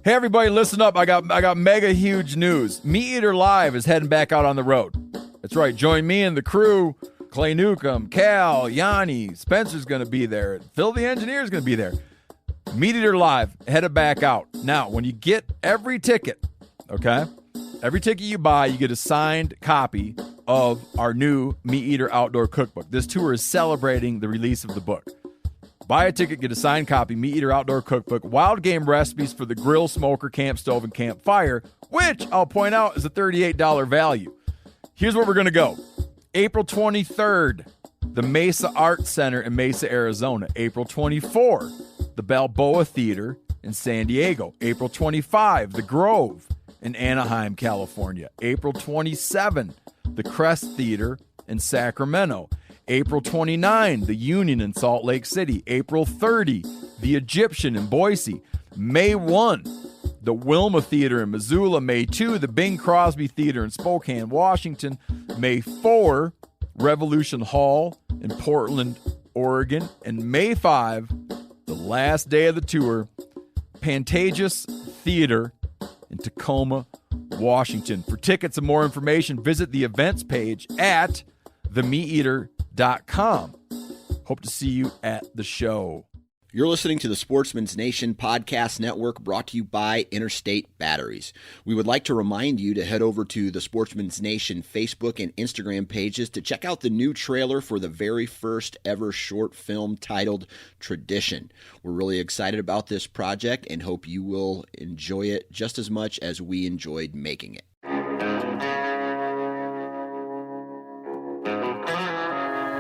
Hey everybody, listen up. I got mega huge news. Meat Eater Live is heading back out on the road. That's right. Join me and the crew. Clay Newcomb, Cal, Yanni, Spencer's going to be there. Phil the Engineer's going to be there. Meat Eater Live headed back out. Now, when you get every ticket, okay, every ticket you buy, you get a signed copy of our new Meat Eater Outdoor Cookbook. This tour is celebrating the release of the book. Buy a ticket, get a signed copy, Meat Eater Outdoor Cookbook, wild game recipes for the grill, smoker, camp stove, and campfire, which I'll point out is a $38 value. Here's where we're going to go. April 23rd, the Mesa Art Center in Mesa, Arizona. April 24, the Balboa Theater in San Diego. April 25, the Grove in Anaheim, California. April 27, the Crest Theater in Sacramento. April 29, the Union in Salt Lake City. April 30, the Egyptian in Boise. May 1, the Wilma Theater in Missoula. May 2, the Bing Crosby Theater in Spokane, Washington. May 4, Revolution Hall in Portland, Oregon. And May 5, the last day of the tour, Pantages Theater in Tacoma, Washington. For tickets and more information, visit the events page at themeateater.com. Hope to see you at the show. You're listening to the Sportsman's Nation Podcast Network, brought to you by Interstate Batteries. We would like to remind you to head over to the Sportsman's Nation Facebook and Instagram pages to check out the new trailer for the very first ever short film titled Tradition. We're really excited about this project and hope you will enjoy it just as much as we enjoyed making it.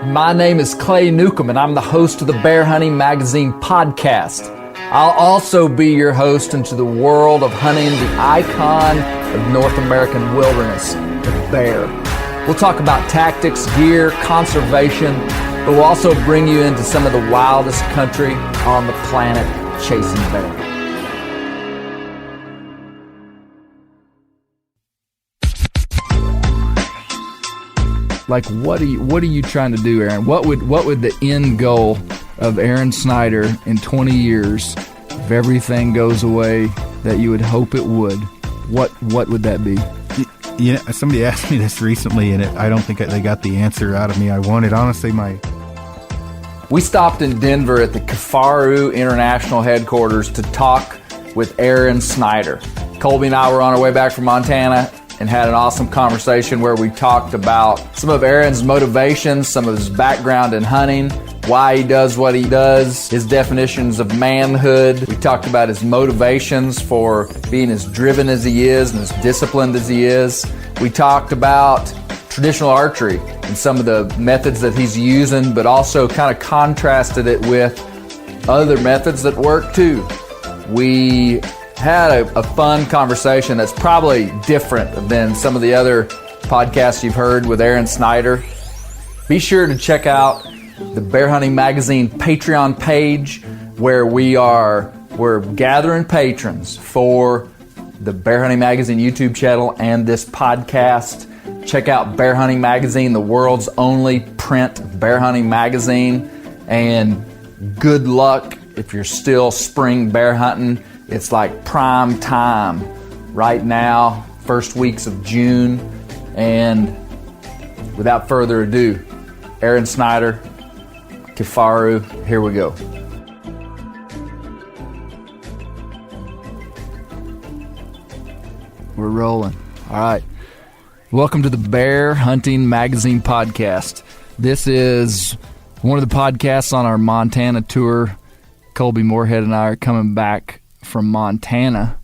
My name is Clay Newcomb, and I'm the host of the Bear Hunting Magazine podcast. I'll also be your host into the world of hunting the icon of North American wilderness, the bear. We'll talk about tactics, gear, conservation, but we'll also bring you into some of the wildest country on the planet chasing bear. Like, what are you trying to do, Aaron? What would the end goal of Aron Snyder in 20 years, if everything goes away that you would hope it would? What would that be? You know, somebody asked me this recently, and I don't think they got the answer out of me. I wanted, honestly, We stopped in Denver at the Kifaru International Headquarters to talk with Aron Snyder. Colby and I were on our way back from Montana and had an awesome conversation where we talked about some of Aron's motivations, some of his background in hunting, why he does what he does, his definitions of manhood. We talked about his motivations for being as driven as he is and as disciplined as he is. We talked about traditional archery and some of the methods that he's using, but also kind of contrasted it with other methods that work too. We had a fun conversation that's probably different than some of the other podcasts you've heard with Aron Snyder. Be sure to check out the Bear Hunting Magazine Patreon page, where we're gathering patrons for the Bear Hunting Magazine YouTube channel and this podcast. Check out Bear Hunting Magazine, the world's only print bear hunting magazine. And good luck if you're still spring bear hunting. It's like prime time right now, first weeks of June. And without further ado, Aron Snyder, Kifaru, here we go. We're rolling. All right. Welcome to the Bear Hunting Magazine podcast. This is one of the podcasts on our Montana tour. Colby Moorhead and I are coming back from Montana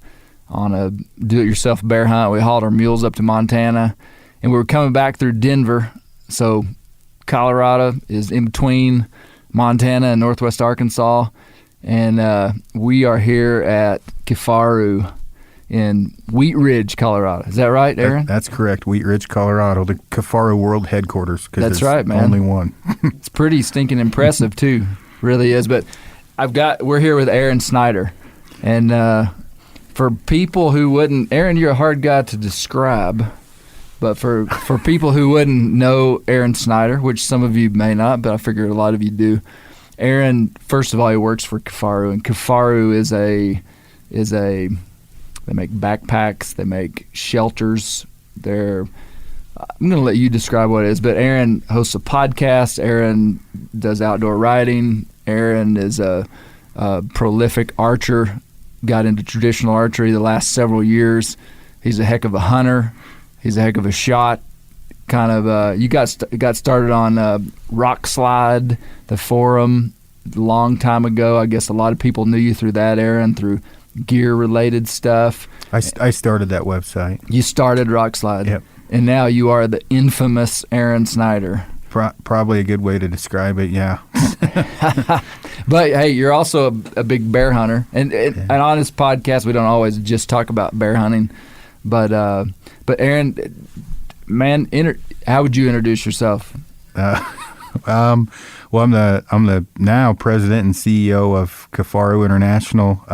on a do-it-yourself bear hunt. We hauled our mules up to Montana, and we were coming back through Denver. So Colorado is in between Montana and northwest Arkansas, and we are here at Kifaru in Wheat Ridge, Colorado. Is that right, Aaron? That's correct. Wheat Ridge, Colorado, the Kifaru World Headquarters. That's right, man. Only one. It's pretty stinking impressive too, really is. But we're here with Aron Snyder. And for people who wouldn't, Aaron, you're a hard guy to describe, but for people who wouldn't know Aron Snyder, which some of you may not, but I figure a lot of you do, Aaron, first of all, he works for Kifaru, and Kifaru is a They make backpacks. They make shelters. I'm going to let you describe what it is, but Aaron hosts a podcast. Aaron does outdoor riding. Aaron is a prolific archer, got into traditional archery the last several years. He's a heck of a hunter. He's a heck of a shot. Kind of, you got started on Rock Slide, the forum, a long time ago. I guess a lot of people knew you through that, Aaron, through gear-related stuff. I started that website. You started Rock Slide. Yep. And now you are the infamous Aron Snyder. Probably a good way to describe it, yeah. But, hey, you're also a big bear hunter. And on this podcast, we don't always just talk about bear hunting. But Aaron, man, how would you introduce yourself? Well, I'm the now president and CEO of Kifaru International.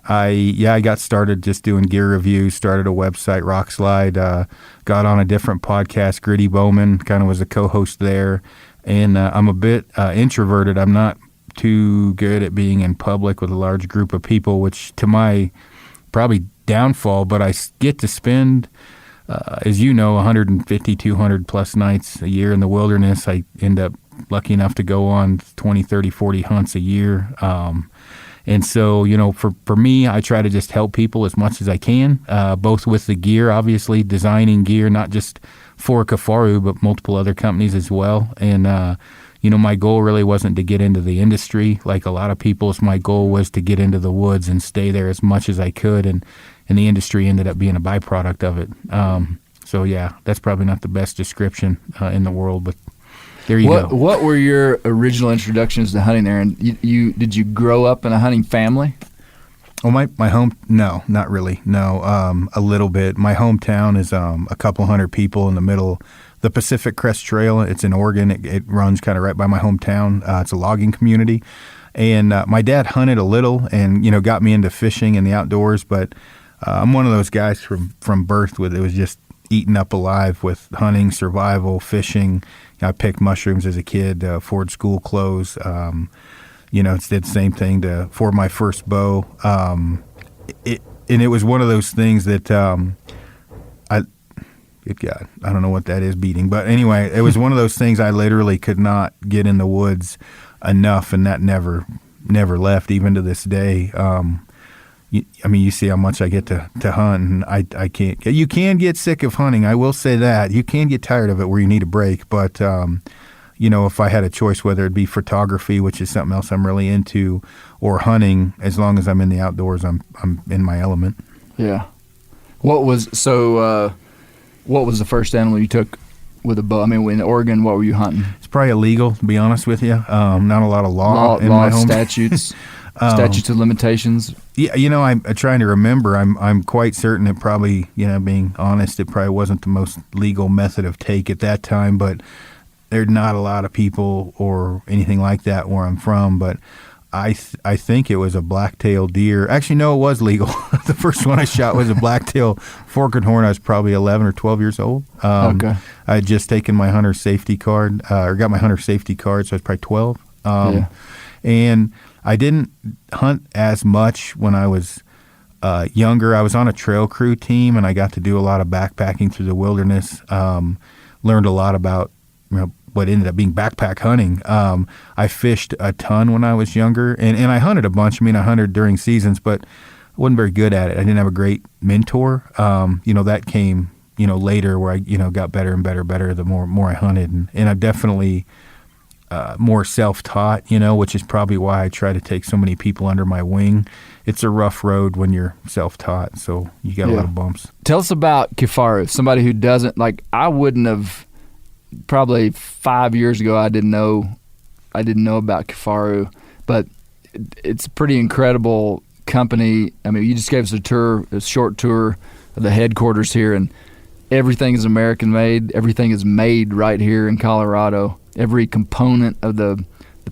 I got started just doing gear reviews, started a website, Rock Slide, got on a different podcast, Gritty Bowman, kind of was a co-host there. And I'm a bit introverted. I'm not too good at being in public with a large group of people, which to my probably downfall, but I get to spend, as you know, 150, 200 plus nights a year in the wilderness. I end up lucky enough to go on 20, 30, 40 hunts a year. And so, for me, I try to just help people as much as I can, both with the gear, obviously, designing gear, not just for Kifaru, but multiple other companies as well. And, my goal really wasn't to get into the industry like a lot of people's. My goal was to get into the woods and stay there as much as I could. And the industry ended up being a byproduct of it. So, yeah, that's probably not the best description in the world, but there you go. What were your original introductions to hunting, Aaron? Did you grow up in a hunting family? Well, my home, no, not really. No, a little bit. My hometown is a couple hundred people in the middle. The Pacific Crest Trail, it's in Oregon. It runs kind of right by my hometown. It's a logging community. And my dad hunted a little and, got me into fishing and the outdoors. But I'm one of those guys from birth it was just eaten up alive with hunting, survival, fishing. I picked mushrooms as a kid, afford school clothes. It's did the same thing for my first bow. It was one of those things that I don't know what that is, beating. But anyway, it was one of those things I literally could not get in the woods enough, and that never left, even to this day. You see how much I get to hunt, and I can't. You can get sick of hunting. I will say that. You can get tired of it where you need a break. But, if I had a choice, whether it be photography, which is something else I'm really into, or hunting, as long as I'm in the outdoors, I'm in my element. Yeah. What was the first animal you took with a bow? I mean, in Oregon, what were you hunting? It's probably illegal, to be honest with you. Not a lot of law in my home. Statutes. Statutes of limitations. Yeah, I'm trying to remember. I'm quite certain it probably, being honest, it probably wasn't the most legal method of take at that time. But there's not a lot of people or anything like that where I'm from. But I think it was a black-tailed deer. Actually, no, it was legal. The first one I shot was a black-tail fork and horn. I was probably 11 or 12 years old. Okay. I had just taken my hunter safety card, or got my hunter safety card, so I was probably 12. And I didn't hunt as much when I was younger. I was on a trail crew team, and I got to do a lot of backpacking through the wilderness. Learned a lot about what ended up being backpack hunting. I fished a ton when I was younger, and I hunted a bunch. I hunted during seasons, but I wasn't very good at it. I didn't have a great mentor. That came, later where I, got better and better the more I hunted. And I've definitely more self-taught, which is probably why I try to take so many people under my wing. It's a rough road when you're self-taught, so you got a lot of bumps. Tell us about Kifaru. Somebody who doesn't, I wouldn't have, probably 5 years ago, I didn't know about Kifaru, but it's a pretty incredible company. You just gave us a short tour of the headquarters here, and everything is American made. Everything is made right here in Colorado. Every component of the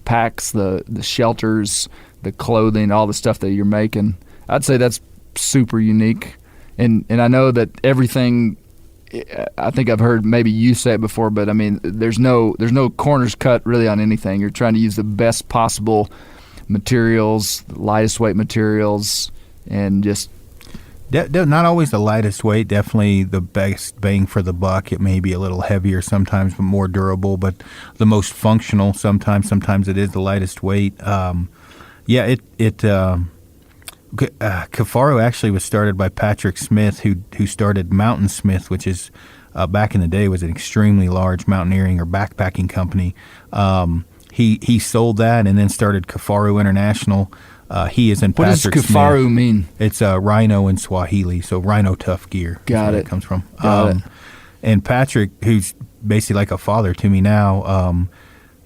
packs, the shelters, the clothing, all the stuff that you're making, I'd say that's super unique. And I know that everything, I think I've heard maybe you say it before, but there's no corners cut really on anything. You're trying to use the best possible materials, the lightest weight materials, and just Not always the lightest weight, definitely the best bang for the buck. It may be a little heavier sometimes, but more durable, but the most functional sometimes. Sometimes it is the lightest weight. Kifaru actually was started by Patrick Smith, who started Mountain Smith, which is back in the day was an extremely large mountaineering or backpacking company. He sold that and then started Kifaru International. He is in What Patrick does Kifaru Smith. mean? It's rhino in Swahili, so rhino tough gear. Got it. It comes from. Got it. And Patrick, who's basically like a father to me now,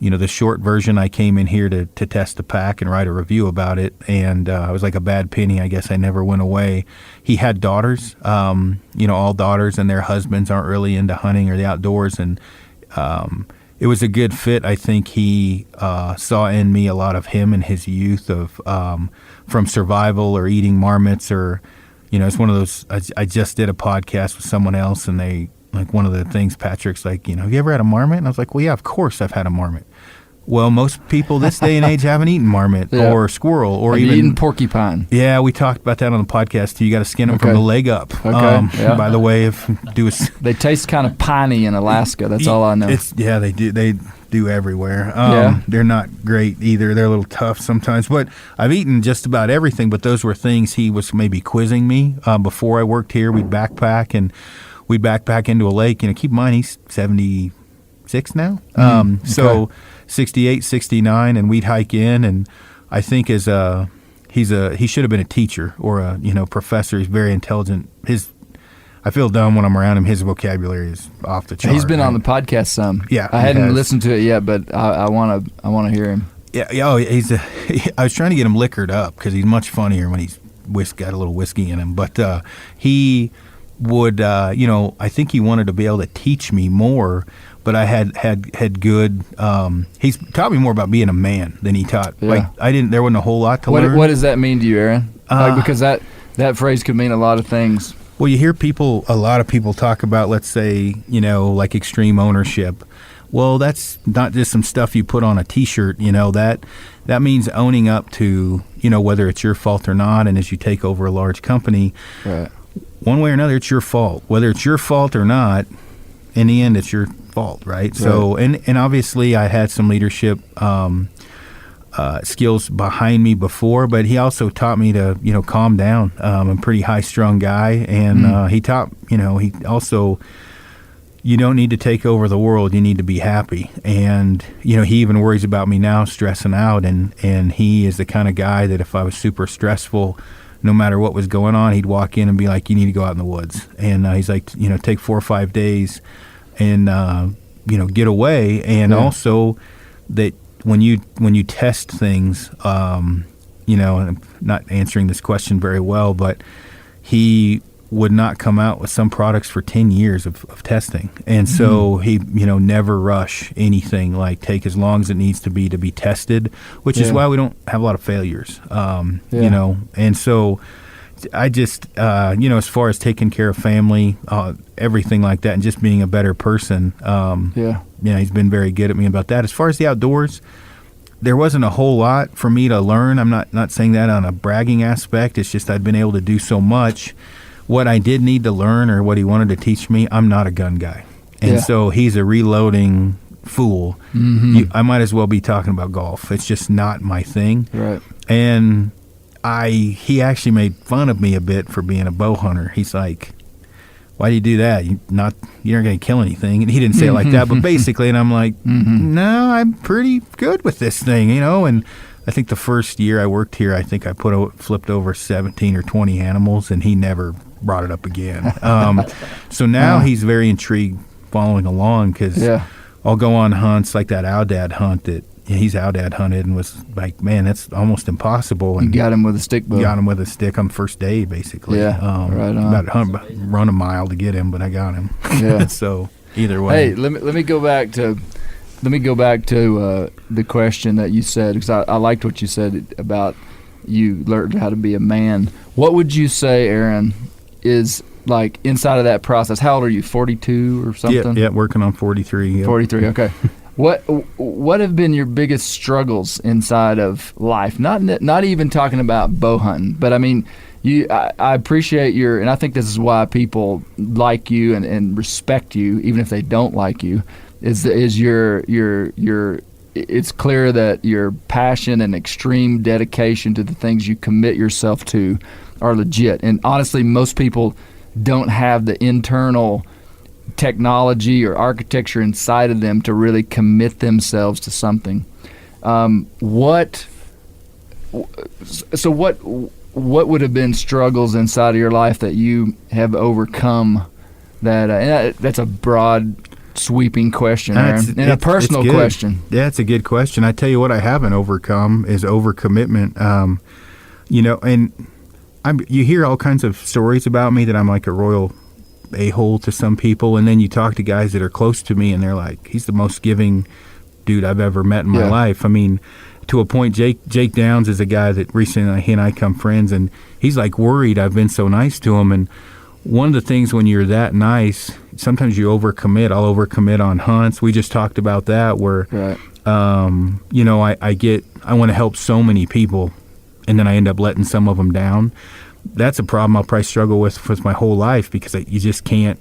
the short version, I came in here to test the pack and write a review about it, and I was like a bad penny. I guess I never went away. He had daughters, all daughters and their husbands aren't really into hunting or the outdoors, and it was a good fit. I think he saw in me a lot of him in his youth of from survival or eating marmots or, it's one of those. I just did a podcast with someone else, and they like one of the things Patrick's like, have you ever had a marmot? And I was like, well, yeah, of course I've had a marmot. Well, most people this day and age haven't eaten marmot or squirrel or Have even you eaten porcupine. Yeah, we talked about that on the podcast too. You got to skin them from the leg up. Okay. By the way, They taste kind of piney in Alaska. That's all I know. They do. They do everywhere. They're not great either. They're a little tough sometimes. But I've eaten just about everything. But those were things he was maybe quizzing me before I worked here. We'd backpack into a lake. Keep in mind he's 76 now. So 68, 69, and we'd hike in, and I think he should have been a teacher or a professor. He's very intelligent. I feel dumb when I'm around him. His vocabulary is off the chart. He's been on the podcast some. Yeah, I hadn't listened to it yet, but I want to hear him. Yeah. I was trying to get him liquored up because he's much funnier when he's got a little whiskey in him. But he would, I think he wanted to be able to teach me more. But I had good. He's taught me more about being a man than he taught. Yeah. There wasn't a whole lot to learn. What does that mean to you, Aaron? Because that phrase could mean a lot of things. Well, you hear a lot of people talk about, let's say, like extreme ownership. Well, that's not just some stuff you put on a T-shirt. That means owning up to, whether it's your fault or not. And as you take over a large company, right, one way or another, it's your fault. Whether it's your fault or not, in the end, it's your fault, right? So, and obviously, I had some leadership skills behind me before, but he also taught me to, calm down. I'm a pretty high-strung guy, and he taught, he also, you don't need to take over the world. You need to be happy. And, he even worries about me now stressing out, and he is the kind of guy that if I was super stressful, no matter what was going on, he'd walk in and be like, you need to go out in the woods. And he's like, take 4 or 5 days and, get away. And also that when you test things, and I'm not answering this question very well, but he would not come out with some products for 10 years of testing. And so he, never rush anything, like take as long as it needs to be tested, which is why we don't have a lot of failures, and so I just, as far as taking care of family, everything like that, and just being a better person, he's been very good at me about that. As far as the outdoors, there wasn't a whole lot for me to learn. I'm not saying that on a bragging aspect. It's just I've been able to do so much. What I did need to learn or what he wanted to teach me, I'm not a gun guy. And so he's a reloading fool. I might as well be talking about golf. It's just not my thing. Right. And he actually made fun of me a bit for being a bow hunter. He's like, why do you do that? You're not going to kill anything. And he didn't say it like that, but basically, and I'm like, no, I'm pretty good with this thing, And I think the first year I worked here, I think I flipped over 17 or 20 animals, and he never brought it up again. So now he's very intrigued following along because I'll go on hunts like that Oudad hunt that he's Oudad hunted and was like, man, that's almost impossible. And you got him with a stick bow. Got him with a stick on first day, basically. Yeah, right on. Run a mile to get him, but I got him. Yeah. So either way. Hey, let me go back to the question that you said, because I liked what you said about you learned how to be a man. What would you say, Aaron, is like inside of that process? How old are you? 42 or something? Yeah, working on 43. Yep. 43. Okay. What have been your biggest struggles inside of life? Not even talking about bow hunting, but I mean, I appreciate and I think this is why people like you and respect you, even if they don't like you, is your it's clear that your passion and extreme dedication to the things you commit yourself to are legit. And honestly, most people don't have the internal technology or architecture inside of them to really commit themselves to something. What would have been struggles inside of your life that you have overcome that and that's a broad sweeping question, Aaron, and a personal question. Yeah, it's a good question. I tell you what I haven't overcome is overcommitment. And you hear all kinds of stories about me that I'm like a royal a-hole to some people, and then you talk to guys that are close to me and they're like, he's the most giving dude I've ever met in my life. I mean, to a point, Jake Downs is a guy that recently he and I become friends, and he's like worried I've been so nice to him. And one of the things when you're that nice, sometimes you overcommit. I'll overcommit on hunts. We just talked about that where, I want to help so many people, and then I end up letting some of them down. That's a problem I'll probably struggle with my whole life because you just can't,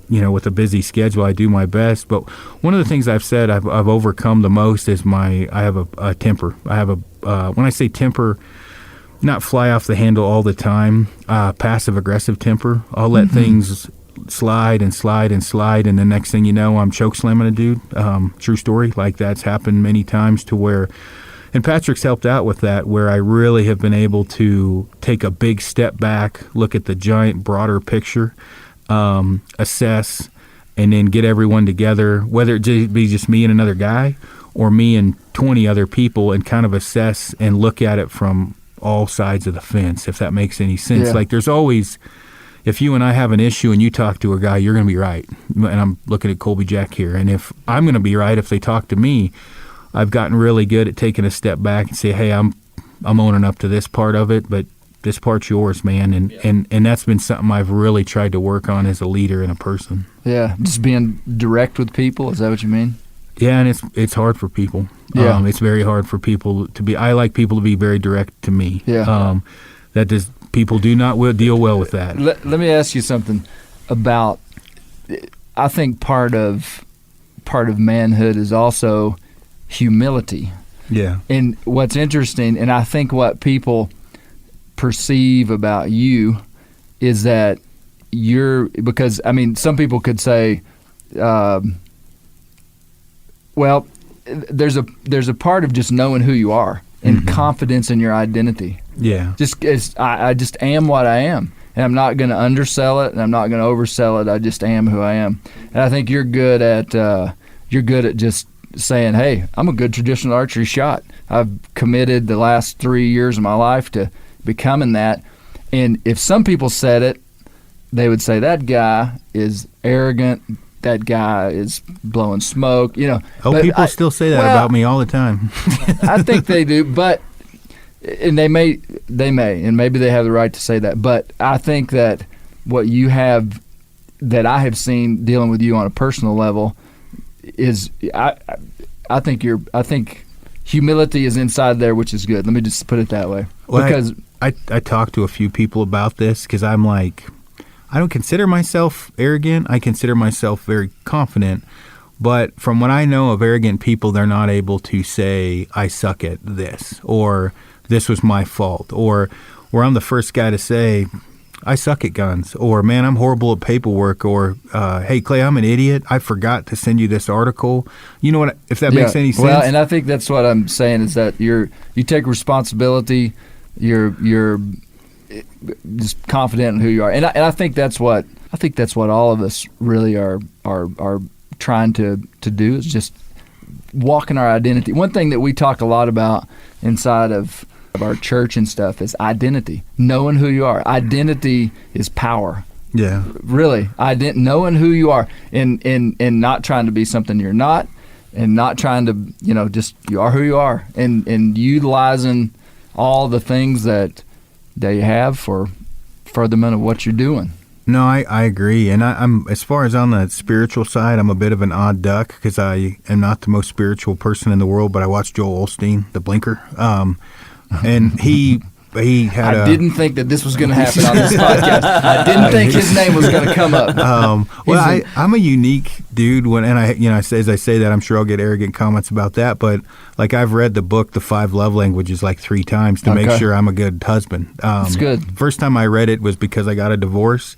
with a busy schedule, I do my best. But one of the things I've said I've overcome the most is I have a temper. I have when I say temper, not fly off the handle all the time, passive-aggressive temper. I'll let things slide and slide and slide, and the next thing you know, I'm choke slamming a dude. True story. Like that's happened many times to where, and Patrick's helped out with that, where I really have been able to take a big step back, look at the giant, broader picture, assess, and then get everyone together, whether it be just me and another guy or me and 20 other people, and kind of assess and look at it from all sides of the fence, if that makes any sense. Yeah. Like there's always, if you and I have an issue and you talk to a guy, you're going to be right. And I'm looking at Colby Jack here. And if I'm going to be right if they talk to me, I've gotten really good at taking a step back and say, hey, I'm owning up to this part of it, but this part's yours, man. And that's been something I've really tried to work on as a leader and a person. Yeah, just being direct with people. Is that what you mean? Yeah, and it's hard for people. Yeah. It's very hard for people to be. I like people to be very direct to me. Yeah. People do not deal well with that. Let me ask you something about. I think part of manhood is also humility. Yeah. And what's interesting, and I think what people perceive about you is that because I mean, some people could say, well, there's a part of just knowing who you are and confidence in your identity. Yeah. I just am what I am, and I'm not going to undersell it, and I'm not going to oversell it. I just am who I am, and I think you're good at just saying, hey, I'm a good traditional archery shot. I've committed the last 3 years of my life to becoming that. And if some people said it, they would say that guy is arrogant. That guy is blowing smoke, People still say that about me all the time. I think they do, and they may, and maybe they have the right to say that. But I think that what you have, that I have seen dealing with you on a personal level, is I think humility is inside there, which is good. Let me just put it that way. Well, because I talked to a few people about this because I'm like, I don't consider myself arrogant. I consider myself very confident. But from what I know of arrogant people, they're not able to say, I suck at this, or this was my fault, or where I'm the first guy to say, I suck at guns, or man, I'm horrible at paperwork, or hey, Clay, I'm an idiot. I forgot to send you this article. You know what? If that makes any sense. Well, and I think that's what I'm saying is that you take responsibility. You're just confident in who you are, and I think that's what all of us really are trying to do, is just walk in our identity. One thing that we talk a lot about inside of our church and stuff is identity, knowing who you are. Identity is power. Yeah, really, knowing who you are, and not trying to be something you're not, and not trying to just you are who you are, and utilizing all the things that you have for furtherment of what you're doing. No, I agree, and I'm as far as on the spiritual side, I'm a bit of an odd duck because I am not the most spiritual person in the world. But I watch Joel Osteen, The Blinker, and he he had. I didn't think that this was going to happen on this podcast. I didn't think his name was going to come up. Well, I'm a unique dude. As I say that, I'm sure I'll get arrogant comments about that. But like, I've read the book, The 5 Love Languages, like 3 times to make sure I'm a good husband. That's good. First time I read it was because I got a divorce.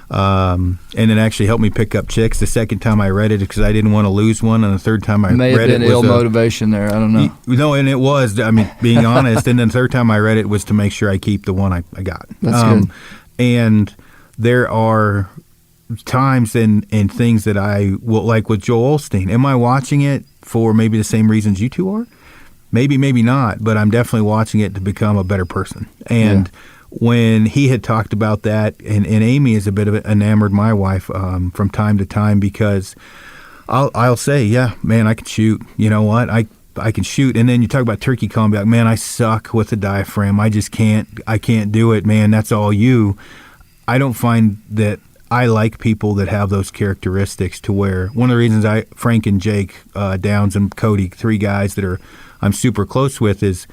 And it actually helped me pick up chicks. The second time I read it because I didn't want to lose one, and the third time I read it may have been ill motivation there. I don't know. No, and it was. I mean, being honest. And then the third time I read it was to make sure I keep the one I got. That's good. And there are times and things that I will, like with Joel Osteen. Am I watching it for maybe the same reasons you two are? Maybe, maybe not. But I'm definitely watching it to become a better person. And when he had talked about that, and Amy is a bit of enamored my wife from time to time, because I'll say, yeah, man, I can shoot. You know what? I can shoot. And then you talk about turkey calling, be like, man, I suck with the diaphragm. I just can't do it, man. That's all you. I don't find that I like people that have those characteristics, to where one of the reasons Frank and Jake Downs and Cody, 3 guys that I'm super close with, is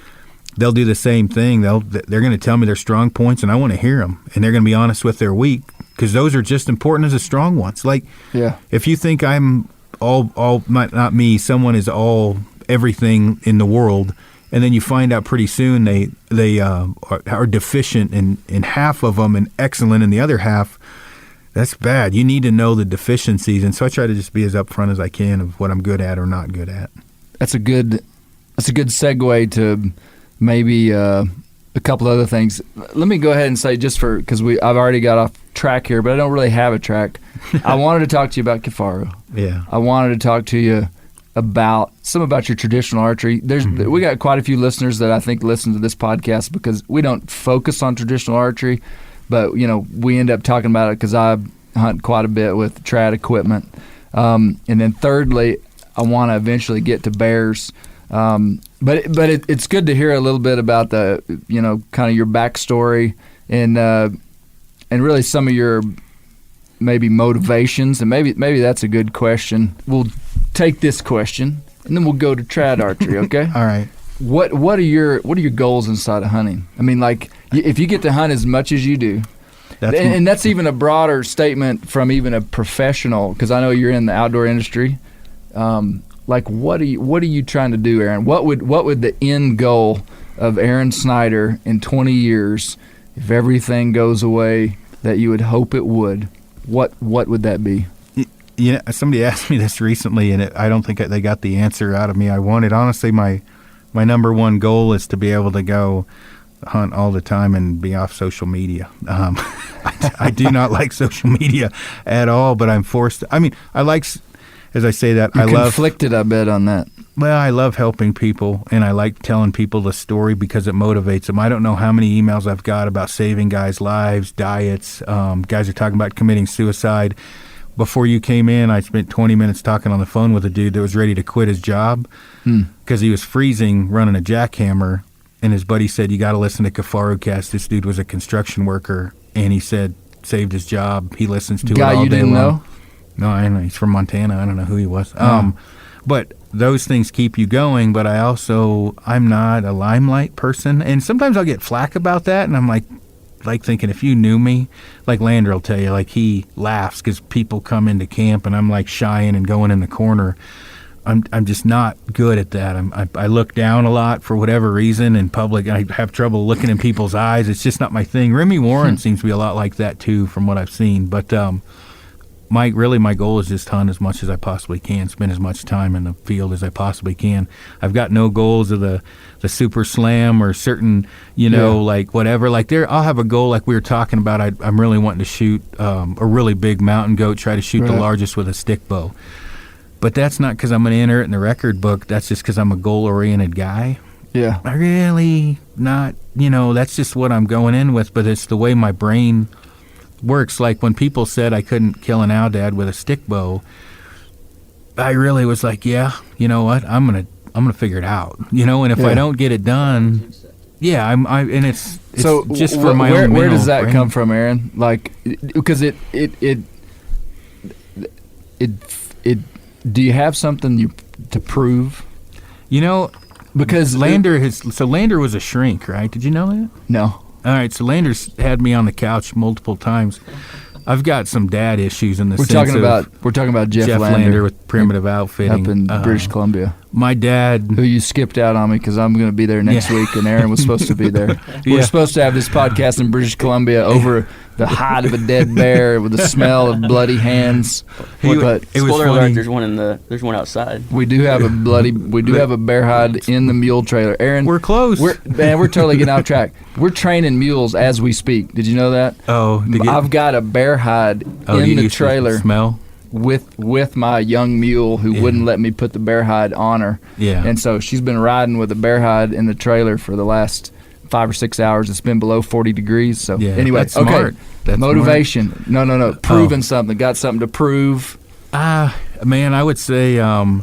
they'll do the same thing. They're going to tell me their strong points, and I want to hear them. And they're going to be honest with their weak, because those are just important as the strong ones. Like, if you think I'm all not me, someone is all everything in the world, and then you find out pretty soon they are deficient in half of them and excellent in the other half, that's bad. You need to know the deficiencies, and so I try to just be as upfront as I can of what I'm good at or not good at. That's a good segue to maybe a couple other things. Let me go ahead and say, just because I've already got off track here, but I don't really have a track. I wanted to talk to you about Kifaru. Yeah. I wanted to talk to you about your traditional archery. We got quite a few listeners that I think listen to this podcast because we don't focus on traditional archery, but we end up talking about it because I hunt quite a bit with trad equipment. And then thirdly, I want to eventually get to bears. But it's good to hear a little bit about the kind of your backstory and really some of your maybe motivations, and maybe that's a good question. We'll take this question and then we'll go to trad archery. Okay. All right. What are your goals inside of hunting? I mean, like, if you get to hunt as much as you do, and that's even a broader statement from even a professional, because I know you're in the outdoor industry. Like, what are you trying to do, Aaron? What would the end goal of Aron Snyder in 20 years, if everything goes away that you would hope it would? What would that be? Somebody asked me this recently, and I don't think they got the answer out of me I wanted. Honestly, my number one goal is to be able to go hunt all the time and be off social media. I do not like social media at all, but I'm forced. I mean, I like. As I say that, You're conflicted, I bet, on that. Well, I love helping people, and I like telling people the story because it motivates them. I don't know how many emails I've got about saving guys' lives, diets. Guys are talking about committing suicide. Before you came in, I spent 20 minutes talking on the phone with a dude that was ready to quit his job because he was freezing running a jackhammer, and his buddy said, you got to listen to Kifaru Cast. This dude was a construction worker, and he said, saved his job. He listens to it all day long. Guy you didn't know? No, I don't know. He's from Montana. I don't know who he was. But those things keep you going. But I'm not a limelight person. And sometimes I'll get flack about that. And I'm like thinking, if you knew me, like Lander will tell you, like, he laughs because people come into camp and I'm like shying and going in the corner. I'm just not good at that. I look down a lot for whatever reason in public. I have trouble looking in people's eyes. It's just not my thing. Remy Warren seems to be a lot like that too, from what I've seen. But my goal is just hunt as much as I possibly can, spend as much time in the field as I possibly can. I've got no goals of the super slam or certain, like whatever. Like I'll have a goal like we were talking about. I'm really wanting to shoot a really big mountain goat, try to shoot the largest with a stick bow. But that's not because I'm going to enter it in the record book. That's just because I'm a goal-oriented guy. Yeah. I really not, that's just what I'm going in with, but it's the way my brain works. Like when people said I couldn't kill an oudad with a stick bow, I really was like, yeah, you know what? I'm gonna figure it out. And if I don't get it done, and it's so just for my own. Where does that brain. come from, Aaron? Like, because it do you have something to prove? because Lander was a shrink, right? Did you know that? No. All right, so Lander's had me on the couch multiple times. I've got some dad issues in the We're sense talking about Jeff Lander with Primitive Outfitting up in British Columbia. My dad, who you skipped out on me because I'm going to be there next week, and Aaron was supposed to be there. We're supposed to have this podcast in British Columbia over the hide of a dead bear with the smell of bloody hands. But spoiler alert: there's one outside. We do have a bear hide in the mule trailer. Aaron, we're close. We're totally getting off track. We're training mules as we speak. Did you know that? Oh, I've got a bear hide in the trailer. Smell. With my young mule who wouldn't let me put the bear hide on her. Yeah. And so she's been riding with a bear hide in the trailer for the last 5 or 6 hours. It's been below 40 degrees. So anyway, that's smart. That's motivation. Smart. No. Proving something. Got something to prove. Man, I would say, and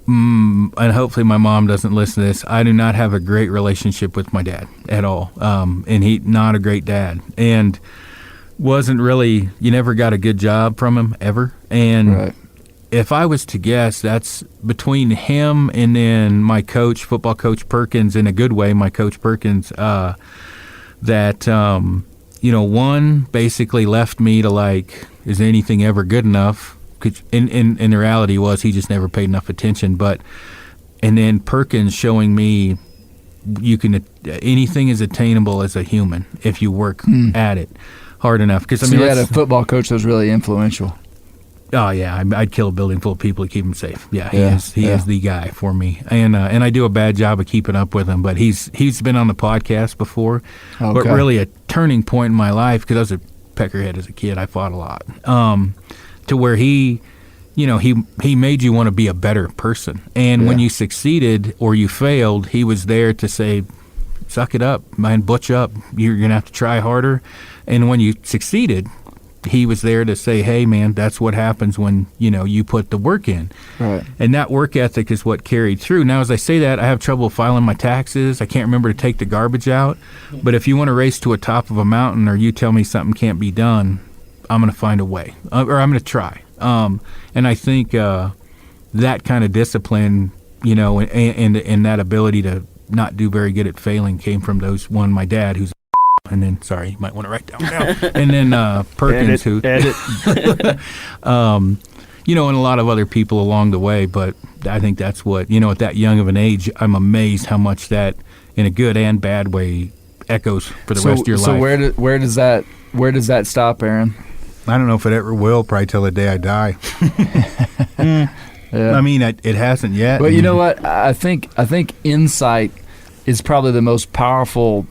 hopefully my mom doesn't listen to this, I do not have a great relationship with my dad at all. And he not a great dad. And wasn't really, you never got a good job from him ever. And if I was to guess, that's between him and then my coach, football coach Perkins, in a good way, my coach Perkins, one basically left me to like, is anything ever good enough? In the reality was he just never paid enough attention. And then Perkins showing me anything is attainable as a human if you work at it hard enough. Because you had a football coach that was really influential. Oh yeah, I'd kill a building full of people to keep him safe. Yeah, he is the guy for me, and I do a bad job of keeping up with him. But he's been on the podcast before, but really a turning point in my life because I was a peckerhead as a kid. I fought a lot, to where he made you want to be a better person, and when you succeeded or you failed, he was there to say, "Suck it up, man, butch up. You're gonna have to try harder." And when you succeeded, he was there to say, hey, man, that's what happens when, you put the work in. Right. And that work ethic is what carried through. Now, as I say that, I have trouble filing my taxes. I can't remember to take the garbage out. But if you want to race to a top of a mountain or you tell me something can't be done, I'm going to find a way, or I'm going to try. And I think that kind of discipline, and that ability to not do very good at failing came from my dad, who's and then, sorry, you might want to write down now. And then Perkins, and a lot of other people along the way. But I think that's what, at that young of an age, I'm amazed how much that, in a good and bad way, echoes for the rest of your life. So where does that stop, Aaron? I don't know if it ever will, probably till the day I die. I mean, it hasn't yet. But you know what? I think insight is probably the most powerful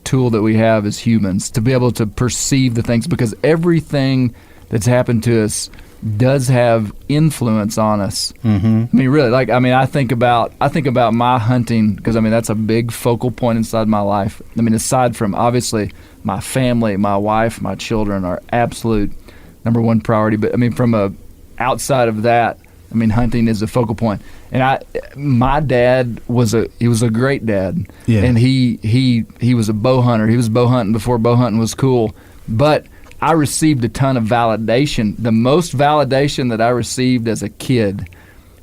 tool that we have as humans to be able to perceive the things, because everything that's happened to us does have influence on us. Mm-hmm. I mean, really, I think about my hunting, because that's a big focal point inside my life. I mean, aside from obviously my family, my wife, my children are absolute number one priority, but from outside of that, hunting is a focal point. And my dad was a great dad. Yeah. And he was a bow hunter. He was bow hunting before bow hunting was cool. But I received a ton of validation. The most validation that I received as a kid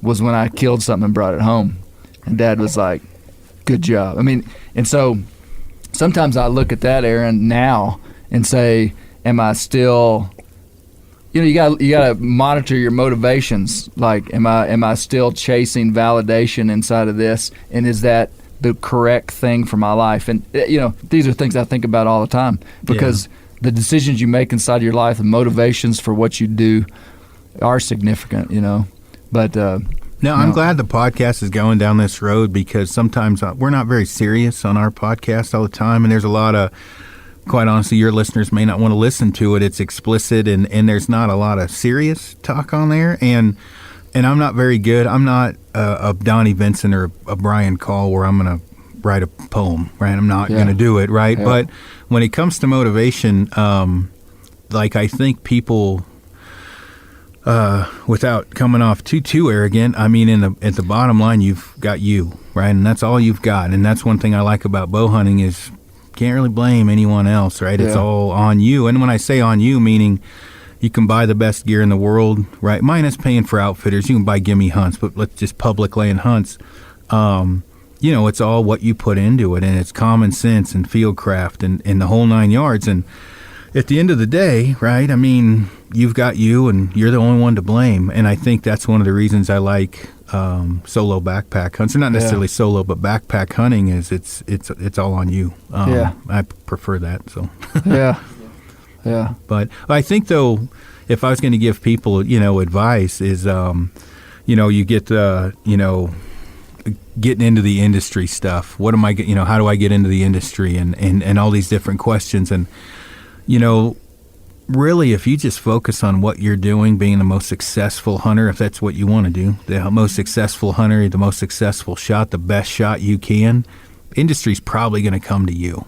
was when I killed something and brought it home. And Dad was like, good job. And so sometimes I look at that, Aaron, now and say, am I still... you got to monitor your motivations. Like, am I still chasing validation inside of this, and is that the correct thing for my life? And these are things I think about all the time, because the decisions you make inside of your life, the motivations for what you do, are significant. But I'm glad the podcast is going down this road, because sometimes we're not very serious on our podcast all the time, and there's a lot of, quite honestly, your listeners may not want to listen to it. It's explicit, and there's not a lot of serious talk on there. And I'm not very good. I'm not a Donnie Vincent or a Brian Call where I'm going to write a poem, right? I'm not going to do it, right? Yeah. But when it comes to motivation, I think people, without coming off too arrogant, at the bottom line, you've got you, right? And that's all you've got. And that's one thing I like about bow hunting is, can't really blame anyone else, right? Yeah. It's all on you. And when I say on you, meaning you can buy the best gear in the world, right? Minus paying for outfitters. You can buy gimme hunts, but let's just public land hunts. it's all what you put into it, and it's common sense and fieldcraft and the whole 9 yards. And at the end of the day, right, I mean, you've got you, and you're the only one to blame. And I think that's one of the reasons I like solo backpack hunts. Or not necessarily solo, but backpack hunting is it's all on you. I prefer that. So Yeah. But I think, though, if I was going to give people, advice is, you get, getting into the industry stuff. What am I, how do I get into the industry and all these different questions. And, really, if you just focus on what you're doing, being the most successful hunter, if that's what you want to do, the most successful hunter, the most successful shot, the best shot you can, industry's probably going to come to you.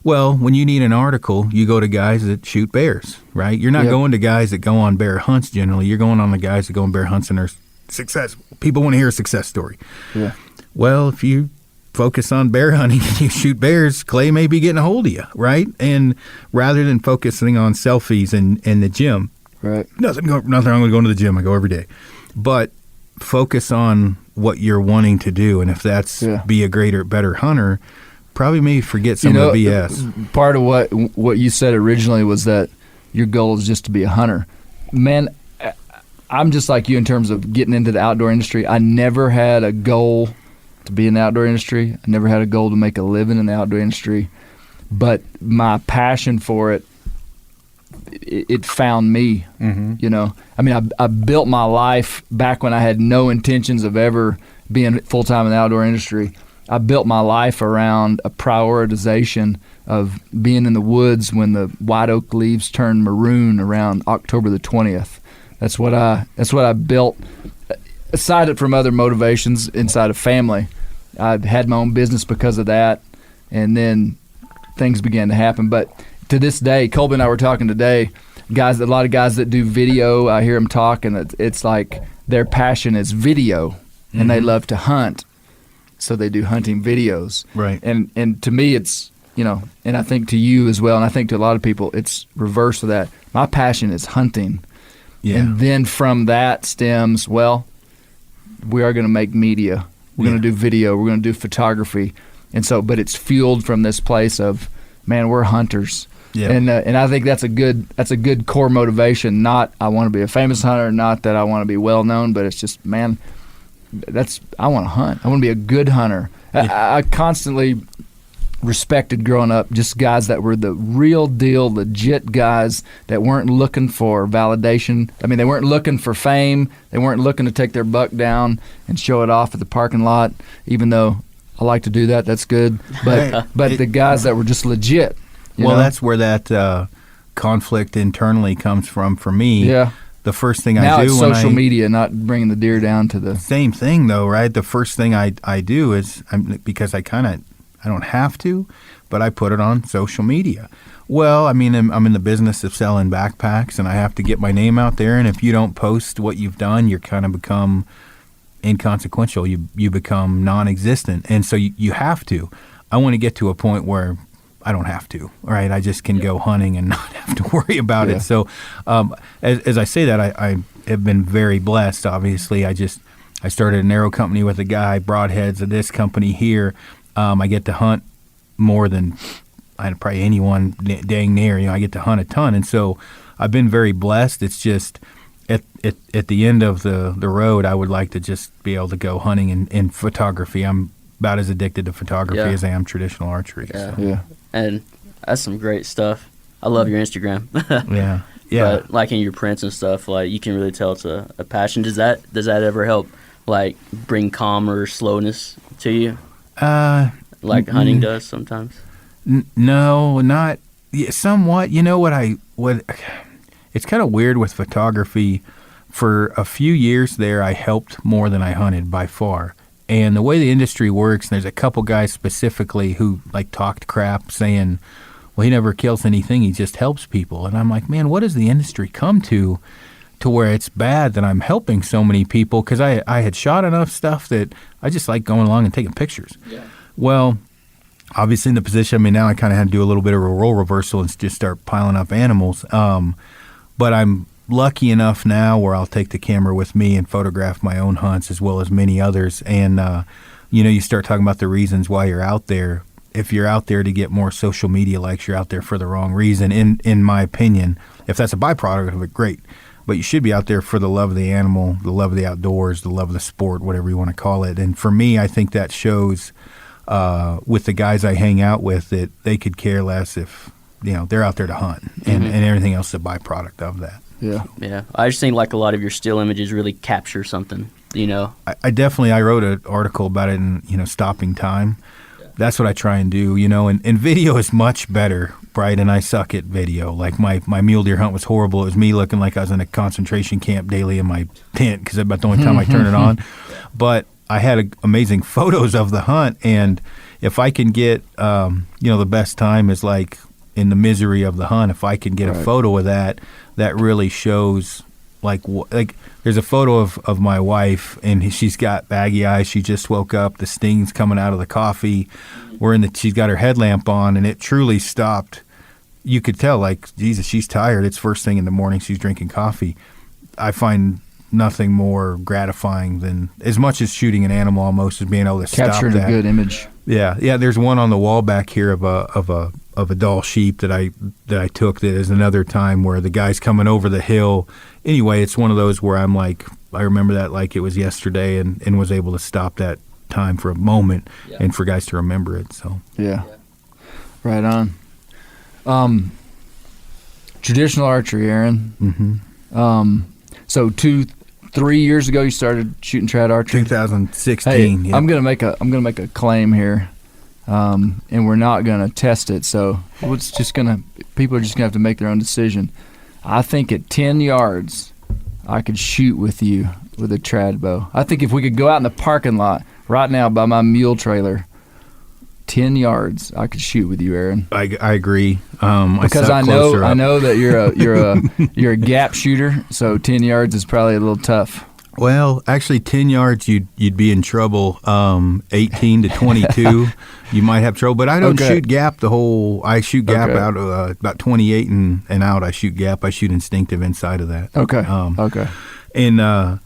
Well, when you need an article, you go to guys that shoot bears, right? You're not going to guys that go on bear hunts generally. You're going on the guys that go on bear hunts and are successful. People want to hear a success story. Yeah. Well, if you focus on bear hunting and you shoot bears, Clay may be getting a hold of you, right? And rather than focusing on selfies in the gym, right? Nothing wrong with going to the gym. I go every day. But focus on what you're wanting to do, and if that's be a greater, better hunter, probably maybe forget some of the BS. Part of what you said originally was that your goal is just to be a hunter. Man, I'm just like you in terms of getting into the outdoor industry. I never had a goal to be in the outdoor industry. I never had a goal to make a living in the outdoor industry. But my passion for it, it found me, I mean, I built my life back when I had no intentions of ever being full-time in the outdoor industry. I built my life around a prioritization of being in the woods when the white oak leaves turn maroon around October the 20th. That's what I built. Aside from other motivations inside of family, I had my own business because of that, and then things began to happen. But to this day, Colby and I were talking today, a lot of guys that do video, I hear them talk, and it's like their passion is video, and they love to hunt, so they do hunting videos. Right. And to me, it's, and I think to you as well, and I think to a lot of people, it's reverse of that. My passion is hunting. Yeah. And then from that stems, we are going to make media. We're going to do video. We're going to do photography. And so, but it's fueled from this place of, man, we're hunters. Yeah. And I think that's a good core motivation. Not I want to be a famous hunter, not that I want to be well known, but it's just, man, I want to hunt. I want to be a good hunter. Yeah. I constantly respected growing up just guys that were the real deal, legit guys that weren't looking for validation. I mean, they weren't looking for fame. They weren't looking to take their buck down and show it off at the parking lot, even though I like to do that. That's good. But the guys that were just legit. Well, that's where that conflict internally comes from for me. Yeah. The first thing now I do it's social media, not bringing the deer down to the same thing, though, right? The first thing I do is because I don't have to, but I put it on social media. Well, I mean, I'm in the business of selling backpacks, and I have to get my name out there. And if you don't post what you've done, you kind of become inconsequential. You become non-existent, and so you have to. I want to get to a point where I don't have to, right? I just can go hunting and not have to worry about it. So as I say that, I have been very blessed, obviously. I started an arrow company with a guy, broadheads of this company here. I get to hunt more than probably anyone dang near. I get to hunt a ton. And so I've been very blessed. It's just at the end of the road, I would like to just be able to go hunting and photography. I'm about as addicted to photography as I am traditional archery. Yeah. So. And that's some great stuff. I love your Instagram. Yeah. But like in your prints and stuff, like you can really tell it's a passion. Does that ever help like bring calm or slowness to you? Like hunting does sometimes? No, not somewhat. You know what it's kind of weird with photography. For a few years there, I helped more than I hunted by far. And the way the industry works, and there's a couple guys specifically who like talked crap saying, well, he never kills anything, he just helps people. And I'm like, man, what does the industry come to where it's bad that I'm helping so many people? Because I had shot enough stuff that I just like going along and taking pictures. Yeah. Well, obviously in the position I'm in now, I kind of had to do a little bit of a role reversal and just start piling up animals. But I'm lucky enough now where I'll take the camera with me and photograph my own hunts as well as many others. And you start talking about the reasons why you're out there. If you're out there to get more social media likes, you're out there for the wrong reason, in my opinion. If that's a byproduct of it, great. But you should be out there for the love of the animal, the love of the outdoors, the love of the sport, whatever you want to call it. And for me, I think that shows with the guys I hang out with that they could care less if, they're out there to hunt, and everything else is a byproduct of that. Yeah. Yeah. I just think like a lot of your still images really capture something, I wrote an article about it in, stopping time. That's what I try and do, and video is much better. Bright and I suck at video. Like my mule deer hunt was horrible. It was me looking like I was in a concentration camp daily in my tent because that's about the only time I turn it on. But I had amazing photos of the hunt, and if I can get, the best time is like in the misery of the hunt. If I can get a photo of that really shows like there's a photo of my wife, and she's got baggy eyes. She just woke up. The sting's coming out of the coffee. She's got her headlamp on, and it truly stopped. You could tell, like, Jesus, she's tired. It's first thing in the morning. She's drinking coffee. I find nothing more gratifying than, as much as shooting an animal almost, as being able to stop that. Captured a good image. Yeah. There's one on the wall back here of a doll sheep that I took. That is another time where the guy's coming over the hill. Anyway, it's one of those where I'm like, I remember that like it was yesterday, and was able to stop that time for a moment, and for guys to remember it. So right on. Traditional archery, Aaron. So 2-3 years ago you started shooting trad archery. 2016. Hey, I'm gonna make a claim here, and we're not gonna test it. So people are just gonna have to make their own decision. I think at 10 yards, I could shoot with you with a trad bow. I think if we could go out in the parking lot right now by my mule trailer, 10 yards, I could shoot with you, Aaron. I agree. Because I know that you're a gap shooter, so 10 yards is probably a little tough. Well, actually, 10 yards, you'd be in trouble. 18 to 22, you might have trouble. But I don't shoot gap I shoot gap out about 28 and out. I shoot gap. I shoot instinctive inside of that. Okay. And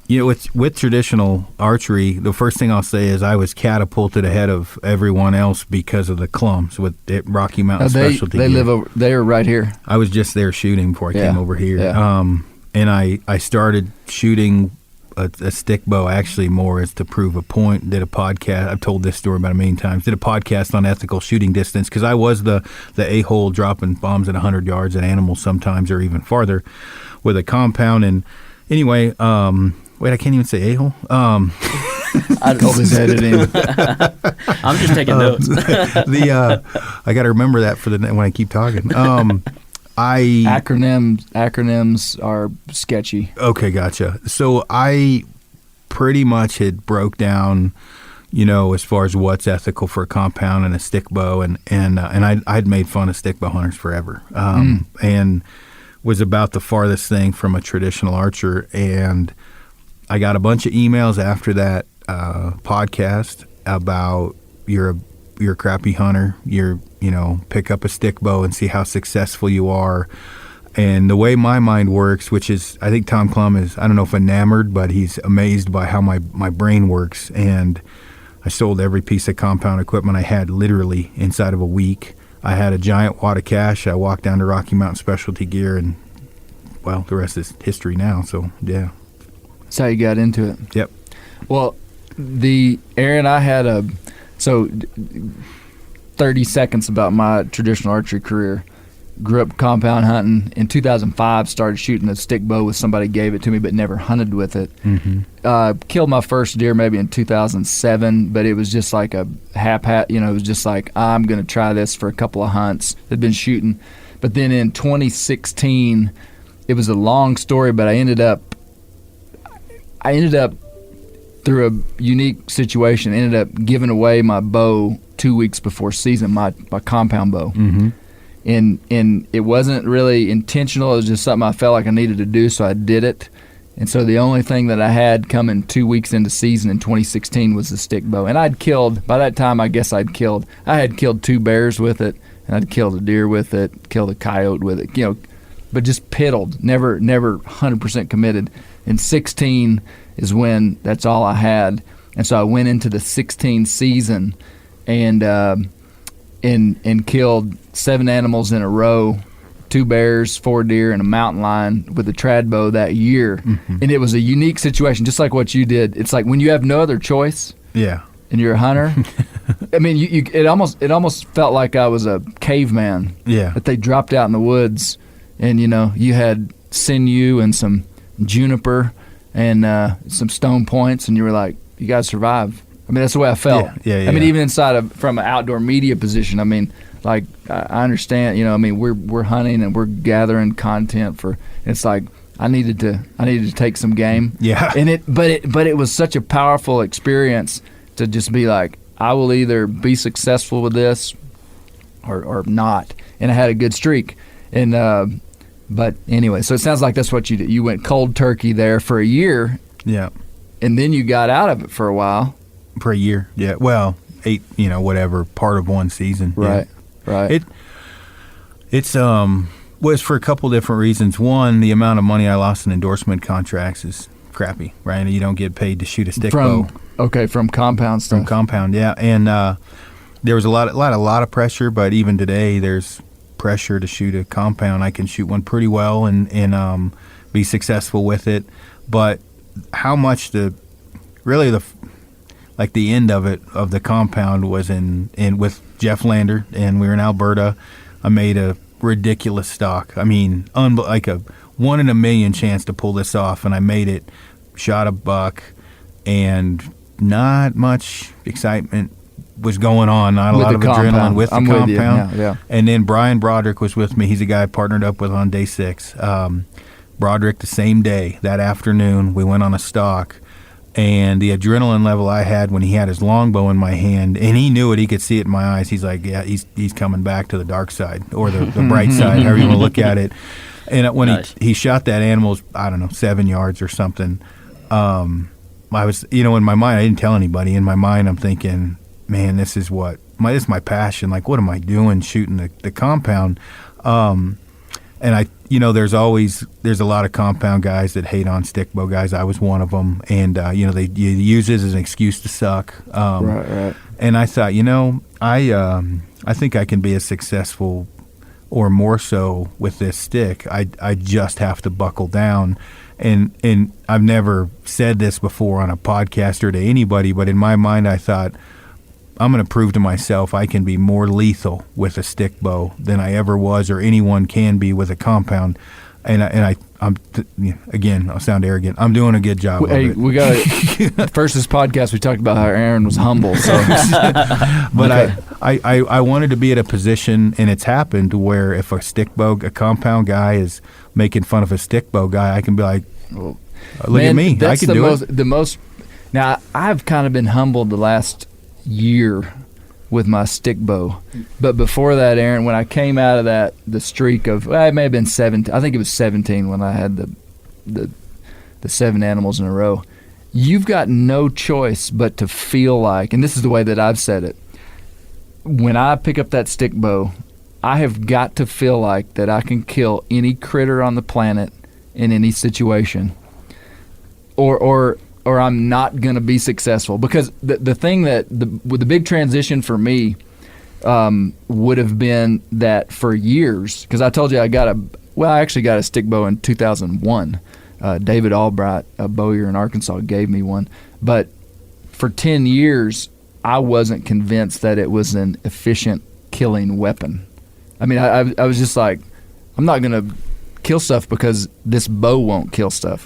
with traditional archery, the first thing I'll say is I was catapulted ahead of everyone else because of the clumps with Rocky Mountain Specialty. They are right here. I was just there shooting before I came over here. Yeah. And I started shooting a stick bow actually more as to prove a point. Did a podcast. I've told this story about a million times. Did a podcast on ethical shooting distance because I was the a-hole dropping bombs at 100 yards at animals sometimes or even farther with a compound. And anyway, wait, I can't even say a-hole. I call this editing. I'm just taking notes. I got to remember that for when I keep talking. Acronyms are sketchy. Okay, gotcha. So I pretty much had broke down, as far as what's ethical for a compound and a stick bow, and I'd made fun of stick bow hunters forever, and was about the farthest thing from a traditional archer. And I got a bunch of emails after that podcast about you're a crappy hunter. Pick up a stick bow and see how successful you are. And the way my mind works, which is, I think Tom Klum is, I don't know if enamored, but he's amazed by how my brain works. And I sold every piece of compound equipment I had literally inside of a week. I had a giant wad of cash. I walked down to Rocky Mountain Specialty Gear, and, well, the rest is history now. So, yeah. That's how you got into it. Yep. Well, Aaron, I had 30 seconds about my traditional archery career. Grew up compound hunting. In 2005, started shooting a stick bow with somebody gave it to me, but never hunted with it. Killed my first deer maybe in 2007, but it was just like a it was just like, I'm going to try this for a couple of hunts. Had been shooting. But then in 2016, it was a long story, but I ended up through a unique situation, ended up giving away my bow 2 weeks before season, my compound bow. And it wasn't really intentional. It was just something I felt like I needed to do, so I did it. And so the only thing that I had coming 2 weeks into season in 2016 was the stick bow. And by that time, I had killed 2 bears with it, and I'd killed a deer with it, killed a coyote with it, but just piddled, never 100% committed. In 16 is when that's all I had. And so I went into the 16 season and killed 7 animals in a row, 2 bears, 4 deer, and a mountain lion with a trad bow that year. Mm-hmm. And it was a unique situation, just like what you did. It's like when you have no other choice. Yeah. And you're a hunter. I mean, it almost felt like I was a caveman. Yeah. That they dropped out in the woods, and you had sinew and some juniper and some stone points, and you were like, you guys survive. I mean, that's the way I felt. Yeah. I mean, even from an outdoor media position, I mean, like I understand. I mean, we're hunting and we're gathering content for. It's like I needed to take some game. Yeah. And but it was such a powerful experience to just be like, I will either be successful with this or not. And I had a good streak. And but anyway, so it sounds like that's what you did. You went cold turkey there for a year. Yeah. And then you got out of it for a while. For a year. Yeah. Well, 8, whatever, part of one season. Right. Yeah. Right. It's was for a couple different reasons. One, the amount of money I lost in endorsement contracts is crappy, right? You don't get paid to shoot a stick bow. Okay, from compound stuff. From compound, yeah. And there was a lot of pressure, but even today there's pressure to shoot a compound. I can shoot one pretty well and be successful with it. But how much the end of it, of the compound, was in with Jeff Lander, and we were in Alberta. I made a ridiculous stock. I mean, like a 1 in a million chance to pull this off, and I made it. Shot a buck, and not much excitement was going on. Not a lot of adrenaline with the compound. Yeah. And then Brian Broderick was with me. He's the guy I partnered up with on day 6. Broderick, the same day, that afternoon, we went on a stalk. And the adrenaline level I had when he had his longbow in my hand, and he knew it, he could see it in my eyes. He's like, yeah, he's coming back to the dark side, or the bright side, however you want to look at it. And when nice. he shot that animal, I don't know, 7 yards or something, I was, in my mind, I didn't tell anybody. In my mind, I'm thinking, man, this is my passion. Like, what am I doing shooting the compound? And there's a lot of compound guys that hate on stick bow guys. I was one of them, and you use it as an excuse to suck. Right. And I thought, I think I can be as successful, or more so, with this stick. I just have to buckle down. And I've never said this before on a podcast or to anybody, but in my mind, I thought, I'm going to prove to myself I can be more lethal with a stick bow than I ever was, or anyone can be with a compound. And I'm again, I'll sound arrogant. I'm doing a good job. Hey, of it. We got first this podcast. We talked about how Aaron was humble. So, but okay. I wanted to be at a position, and it's happened, where if a compound guy is making fun of a stick bow guy, I can be like, look at me, I can do it. Now, I've kind of been humbled the last year with my stick bow, but before that, Aaron, when I came out of the streak of, it may have been 17, I think it was 17 when I had the 7 animals in a row. You've got no choice but to feel like, and this is the way that I've said it, when I pick up that stick bow, I have got to feel like that I can kill any critter on the planet in any situation, or I'm not going to be successful. Because the thing with the big transition for me would have been that for years, because I told you I actually got a stick bow in 2001. David Albright, a bowyer in Arkansas, gave me one. But for 10 years, I wasn't convinced that it was an efficient killing weapon. I mean, I was just like, I'm not going to kill stuff because this bow won't kill stuff,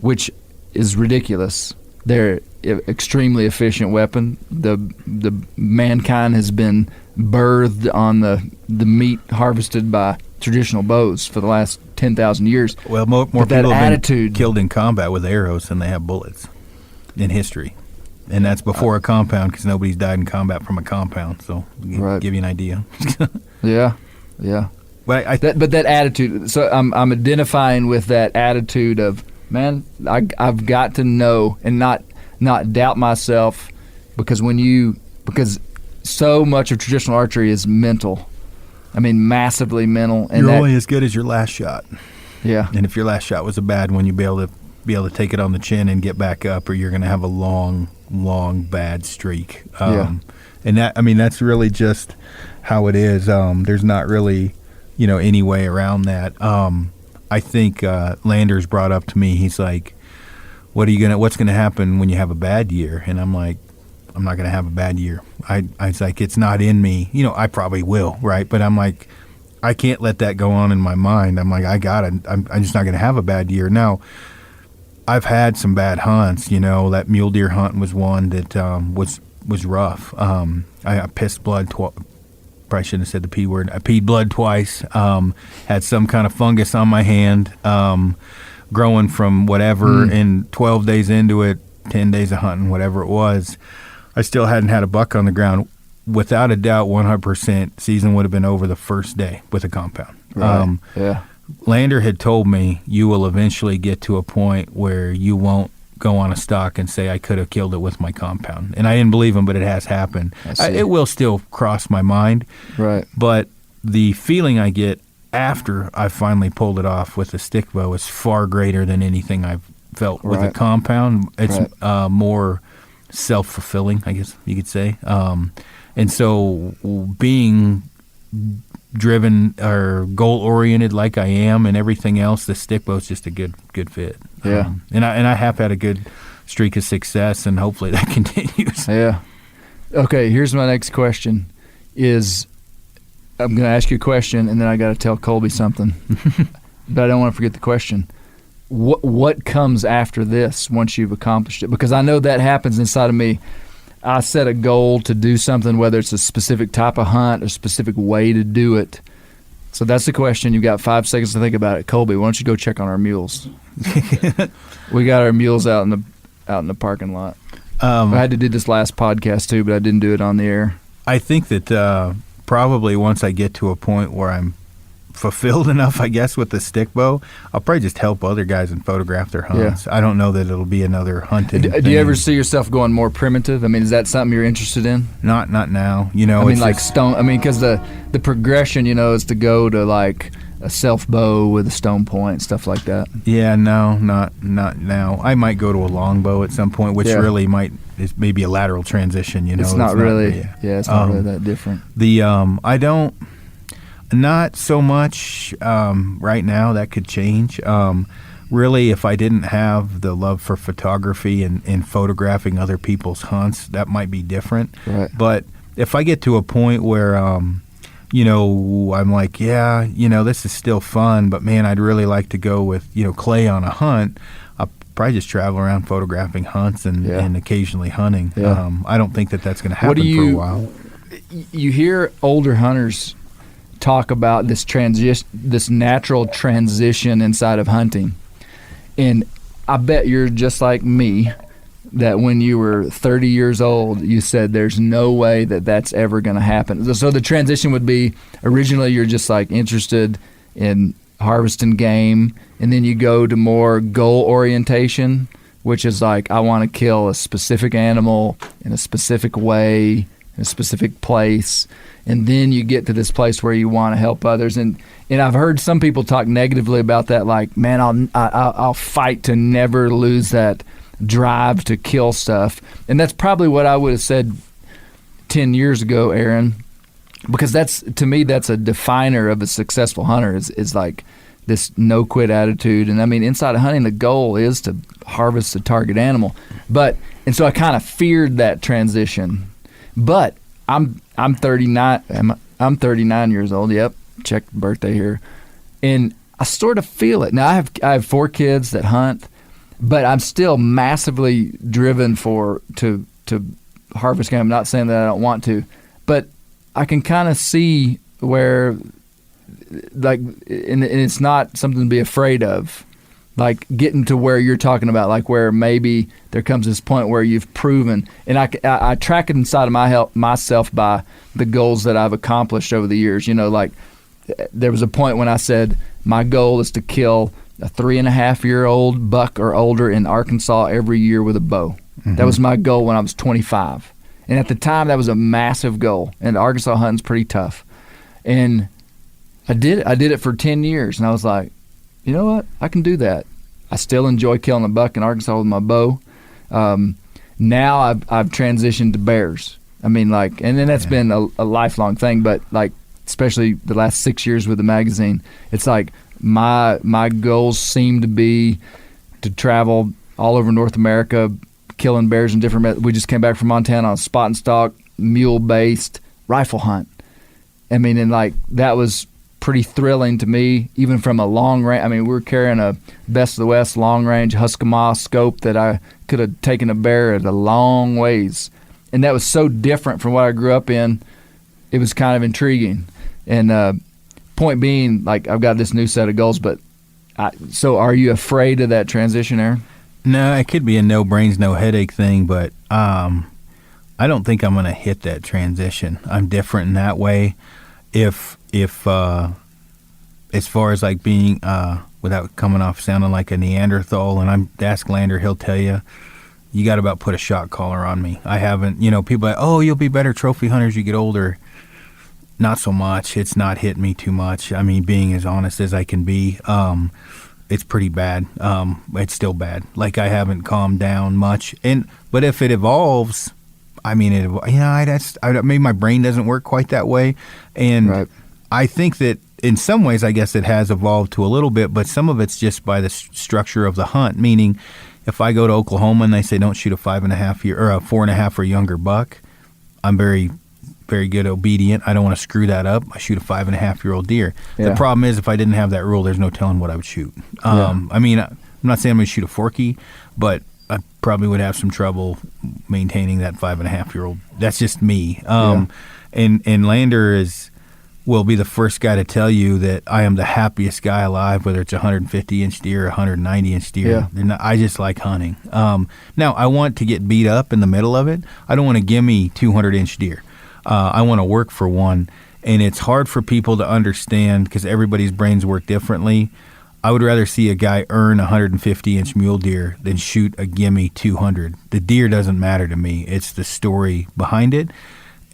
which is ridiculous. They're an extremely efficient weapon. The mankind has been birthed on the meat harvested by traditional bows for the last 10,000 years. Well, more people have been killed in combat with arrows than they have bullets in history. And that's before a compound, because nobody's died in combat from a compound. So, give you an idea. Yeah. But that attitude. So I'm identifying with that attitude of, man, I've got to know and not doubt myself, because so much of traditional archery is mental. I mean, massively mental. And you're only as good as your last shot. Yeah. And if your last shot was a bad one, you'll be able to be able to take it on the chin and get back up, or you're going to have a long bad streak. And that's really just how it is. There's not really, any way around that. I think Landers brought up to me, he's like, what's going to happen when you have a bad year? And I'm like, I'm not going to have a bad year. I was like, it's not in me. I probably will, right? But I'm like, I can't let that go on in my mind. I'm like, I'm just not going to have a bad year. Now, I've had some bad hunts. That mule deer hunt was one that was rough. I pissed blood probably shouldn't have said the P word. I peed blood twice. Had some kind of fungus on my hand, growing from whatever. And 12 days into it, 10 days of hunting, whatever it was, I still hadn't had a buck on the ground. Without a doubt, 100%, season would have been over the first day with a compound. Right. Yeah. Lander had told me you will eventually get to a point where you won't go on a stock and say I could have killed it with my compound. And I didn't believe him, but it has happened. It will still cross my mind. Right. But the feeling I get after I finally pulled it off with a stick bow is far greater than anything I've felt with a compound. It's more self-fulfilling, I guess you could say. And so being driven or goal-oriented like I am and everything else, the stick bow is just a good fit. Yeah. And I have had a good streak of success, and hopefully that continues. Yeah. Okay, here's my next question is I'm going to ask you a question, and then I got to tell Colby something. But I don't want to forget the question. What comes after this once you've accomplished it? Because I know that happens inside of me. I set a goal to do something, whether it's a specific type of hunt or a specific way to do it. So that's the question. You've got 5 seconds to think about it. Colby, why don't you go check on our mules? We got our mules out in the parking lot. I had to do this last podcast too, but I didn't do it on the air. I think that probably once I get to a point where I'm fulfilled enough, I guess, with the stick bow, I'll probably just help other guys and photograph their hunts. I don't know that it'll be another hunting thing. Do you ever see yourself going more primitive? I mean, is that something you're interested in? Not now. I mean, like stone. I mean, because the progression, is to go to like a self bow with a stone point, stuff like that. Yeah, no, not now. I might go to a long bow at some point, which really is maybe a lateral transition. It's not really. It's not really that different. I don't. Not so much right now. That could change. Really, if I didn't have the love for photography and photographing other people's hunts, that might be different. Right. But if I get to a point where, I'm like, this is still fun, but man, I'd really like to go with, Clay on a hunt, I'll probably just travel around photographing hunts and occasionally hunting. Yeah. I don't think that's going to happen for a while. You hear older hunters talk about this natural transition inside of hunting, and I bet you're just like me, that when you were 30 years old you said there's no way that's ever going to happen. So the transition would be, originally you're just like interested in harvesting game, and then you go to more goal orientation, which is like, I want to kill a specific animal in a specific way in a specific place, and then you get to this place where you want to help others. And I've heard some people talk negatively about that, like, man, I'll fight to never lose that drive to kill stuff. And that's probably what I would have said 10 years ago, Aaron, because to me that's a definer of a successful hunter, is like this no quit attitude. And I mean, inside of hunting, the goal is to harvest the target animal. And so I kind of feared that transition. But I'm 39. I'm 39 years old. Yep, check birthday here, and I sort of feel it now. I have 4 kids that hunt, but I'm still massively driven to harvest game. I'm not saying that I don't want to, but I can kind of see where, like, and it's not something to be afraid of. Like getting to where you're talking about, like where maybe there comes this point where you've proven, and I track it inside of myself by the goals that I've accomplished over the years. Like there was a point when I said my goal is to kill a 3.5-year-old buck or older in Arkansas every year with a bow. Mm-hmm. That was my goal when I was 25, and at the time that was a massive goal. And Arkansas hunting's pretty tough, and I did it for 10 years, and I was like, you know what? I can do that. I still enjoy killing a buck in Arkansas with my bow. Now I've transitioned to bears. I mean, like, and then that's been a lifelong thing, but like, especially the last 6 years with the magazine, it's like my goals seem to be to travel all over North America, killing bears in different. We just came back from Montana on a spot and stalk, mule-based rifle hunt. I mean, and like that was pretty thrilling to me, even from a long range. I mean, we were carrying a Best of the West long range Huskama scope that I could have taken a bear at a long ways, and that was so different from what I grew up in. It was kind of intriguing. And point being, like, I've got this new set of goals, but so are you afraid of that transition, Aaron? No, it could be a no brains, no headache thing, but I don't think I'm going to hit that transition. I'm different in that way. If as far as like being without coming off sounding like a Neanderthal, and ask Lander, he'll tell you got to about put a shock collar on me. I haven't, people are like, oh, you'll be better trophy hunter as you get older. Not so much. It's not hit me too much. I mean, being as honest as I can be, it's pretty bad. It's still bad. Like, I haven't calmed down much. But if it evolves, I mean, maybe my brain doesn't work quite that way. And right. I think that in some ways, I guess it has evolved to a little bit, but some of it's just by the structure of the hunt. Meaning, if I go to Oklahoma and they say don't shoot a 5.5 year or a 4.5 or younger buck, I'm very, very good obedient. I don't want to screw that up. I shoot a 5.5-year-old deer. Yeah. The problem is, if I didn't have that rule, there's no telling what I would shoot. I mean, I'm not saying I'm going to shoot a forky, but I probably would have some trouble maintaining that 5.5-year-old. That's just me. And Lander will be the first guy to tell you that I am the happiest guy alive, whether it's a 150-inch deer or 190-inch deer. Yeah. I just like hunting. Now, I want to get beat up in the middle of it. I don't want to gimme 200-inch deer. I want to work for one, and it's hard for people to understand because everybody's brains work differently. I would rather see a guy earn a 150-inch mule deer than shoot a gimme 200. The deer doesn't matter to me. It's the story behind it.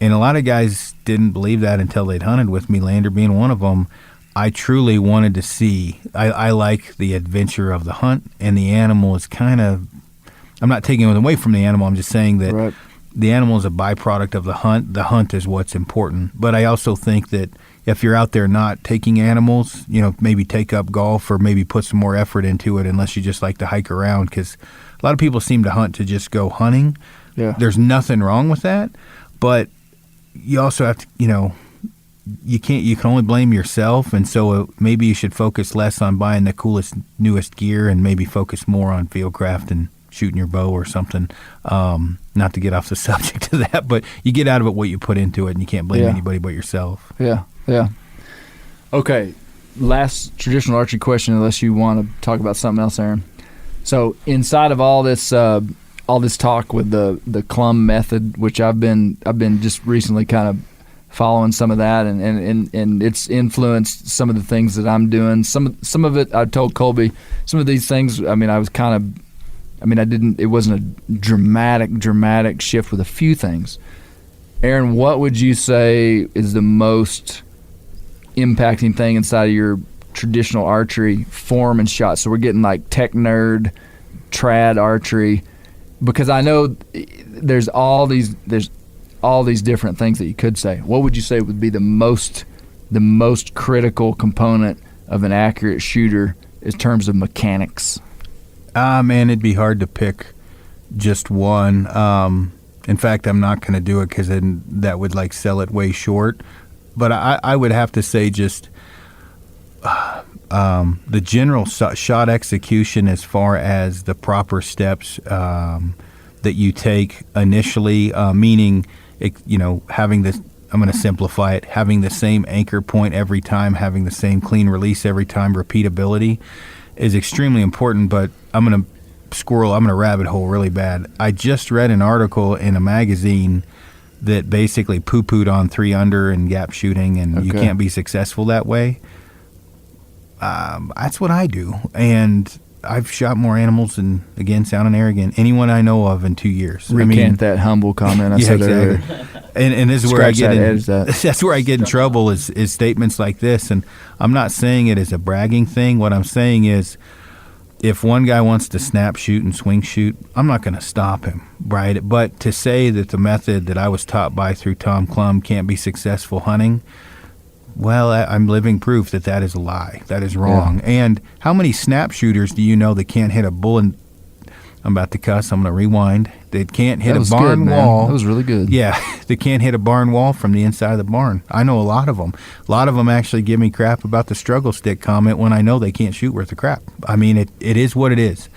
And a lot of guys didn't believe that until they'd hunted with me, Lander being one of them. I truly wanted to see. I like the adventure of the hunt, and the animal is kind of – I'm not taking it away from the animal. I'm just saying that right. The animal is a byproduct of the hunt. The hunt is what's important. But I also think that if you're out there not taking animals, maybe take up golf or maybe put some more effort into it unless you just like to hike around, because a lot of people seem to hunt to just go hunting. Yeah. There's nothing wrong with that, but you also have to, you can only blame yourself, and so maybe you should focus less on buying the coolest, newest gear and maybe focus more on fieldcraft and shooting your bow or something. Not to get off the subject of that, but you get out of it what you put into it, and you can't blame anybody but yourself. Yeah. Okay, last traditional archery question, unless you want to talk about something else, Aaron. So inside of all this talk with the Clum method, which I've been just recently kind of following some of that, and it's influenced some of the things that I'm doing. Some of it, I told Colby, some of these things, I mean, it wasn't a dramatic shift with a few things. Aaron, what would you say is the most impacting thing inside of your traditional archery form and shot? So we're getting like tech nerd, trad archery, because I know there's all these different things that you could say. What would you say would be the most critical component of an accurate shooter in terms of mechanics? Man, it'd be hard to pick just one. In fact, I'm not going to do it because then that would sell it way short. But I would have to say just the general shot execution as far as the proper steps that you take initially, meaning, having this, I'm going to simplify it, having the same anchor point every time, having the same clean release every time, repeatability is extremely important. But I'm going to rabbit hole really bad. I just read an article in a magazine that basically poo-pooed on 3-under and gap shooting, and you can't be successful that way. That's what I do, and I've shot more animals than, again, sounding arrogant, anyone I know of in 2 years. Recant that humble comment I said earlier. And this is where that's where I get in trouble is statements like this. And I'm not saying it as a bragging thing. What I'm saying is if one guy wants to snap shoot and swing shoot, I'm not going to stop him, right? But to say that the method that I was taught by through Tom Clum can't be successful hunting, well, I'm living proof that that is a lie. That is wrong. Yeah. And how many snap shooters do you know that can't hit a bull? And I'm about to cuss. I'm going to rewind. They can't hit a barn wall. That was really good. Yeah, they can't hit a barn wall from the inside of the barn. I know a lot of them. A lot of them actually give me crap about the struggle stick comment when I know they can't shoot worth of crap. I mean, it is what it is.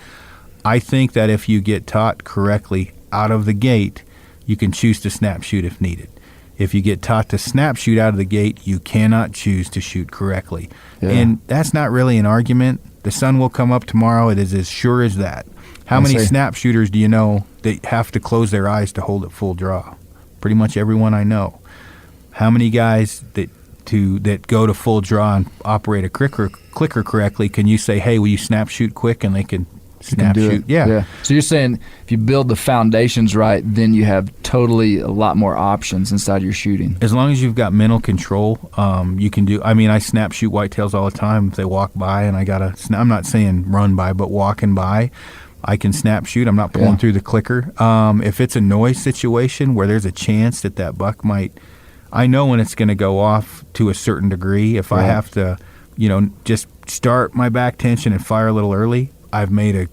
I think that if you get taught correctly out of the gate, you can choose to snap shoot if needed. If you get taught to snap shoot out of the gate, you cannot choose to shoot correctly. Yeah. And that's not really an argument. The sun will come up tomorrow. It is as sure as that. How many snap shooters do you know that have to close their eyes to hold it full draw? Pretty much everyone I know. How many guys that go to full draw and operate a clicker correctly, can you say, hey, will you snap shoot quick, and they can snap shoot? Yeah. So you're saying if you build the foundations right, then you have totally a lot more options inside your shooting. As long as you've got mental control, you can do. I mean, I snap shoot whitetails all the time. If they walk by and I'm not saying run by, but walking by, I can snap shoot. I'm not pulling through the clicker. If it's a noise situation where there's a chance that buck might, I know when it's going to go off to a certain degree. If I have to, just start my back tension and fire a little early, I've made a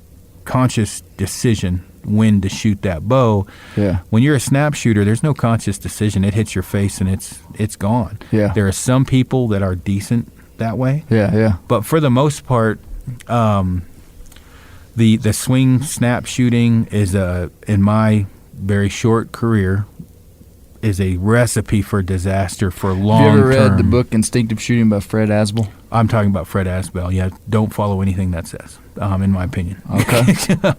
conscious decision when to shoot that bow. Yeah. When you're a snap shooter, there's no conscious decision. It hits your face and it's gone. Yeah. There are some people that are decent that way. Yeah. But for the most part, the swing snap shooting is in my very short career is a recipe for disaster for long term. Have you ever read the book Instinctive Shooting by Fred Asbel? I'm talking about Fred Asbel. Yeah, don't follow anything that says, in my opinion.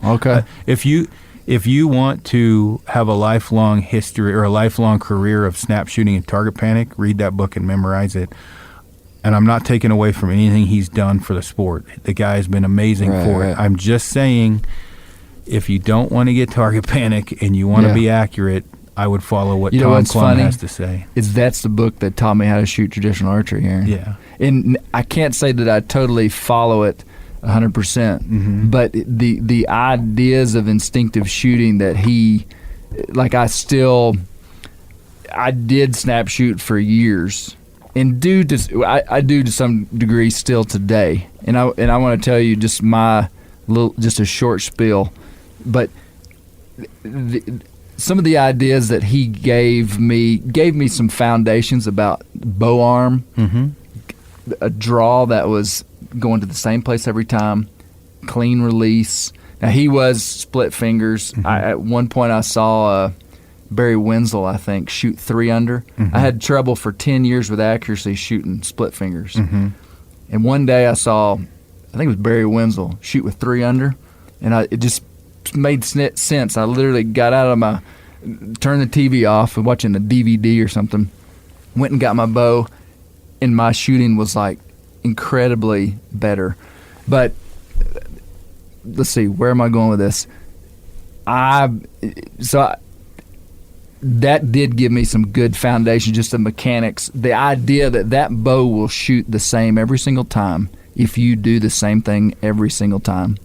Okay. If you want to have a lifelong history or a lifelong career of snap shooting and target panic, read that book and memorize it. And I'm not taking away from anything he's done for the sport. The guy has been amazing for it. I'm just saying, if you don't want to get target panic and you want to be accurate, I would follow what Tom Clum has to say. That's the book that taught me how to shoot traditional archery, Aaron. Yeah. And I can't say that I totally follow it 100%, but the ideas of instinctive shooting that I did snap shoot for years. And I do to some degree still today, and I want to tell you just a short spiel, but some of the ideas that he gave me some foundations about bow arm, a draw that was going to the same place every time, clean release. Now he was split fingers. At one point I saw Barry Wenzel, I think, shoot 3 under. I had trouble for 10 years with accuracy shooting split fingers. And one day I saw, I think it was Barry Wenzel, shoot with 3 under, and it just made sense. I literally got out of turned the TV off and watching a DVD or something, went and got my bow, and my shooting was like incredibly better. But let's see, where am I going with this? That did give me some good foundation, just the mechanics. The idea that bow will shoot the same every single time if you do the same thing every single time.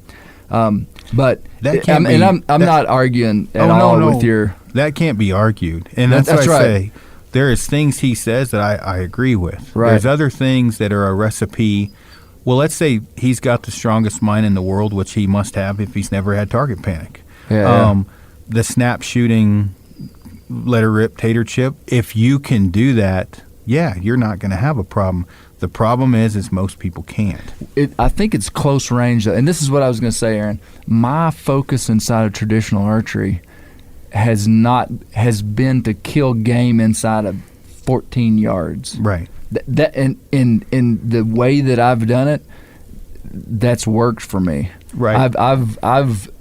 But I'm not arguing at all with your. That can't be argued, and that's what I say. There is things he says that I agree with. Right. There's other things that are a recipe. Well, let's say he's got the strongest mind in the world, which he must have if he's never had target panic. The snap shooting, let her rip tater chip. If you can do that, you're not going to have a problem. The problem is most people can't. I think it's close range, and this is what I was going to say, Aaron. My focus inside of traditional archery has been to kill game inside of 14 yards. Right. That in the way that I've done it, that's worked for me. Right. I've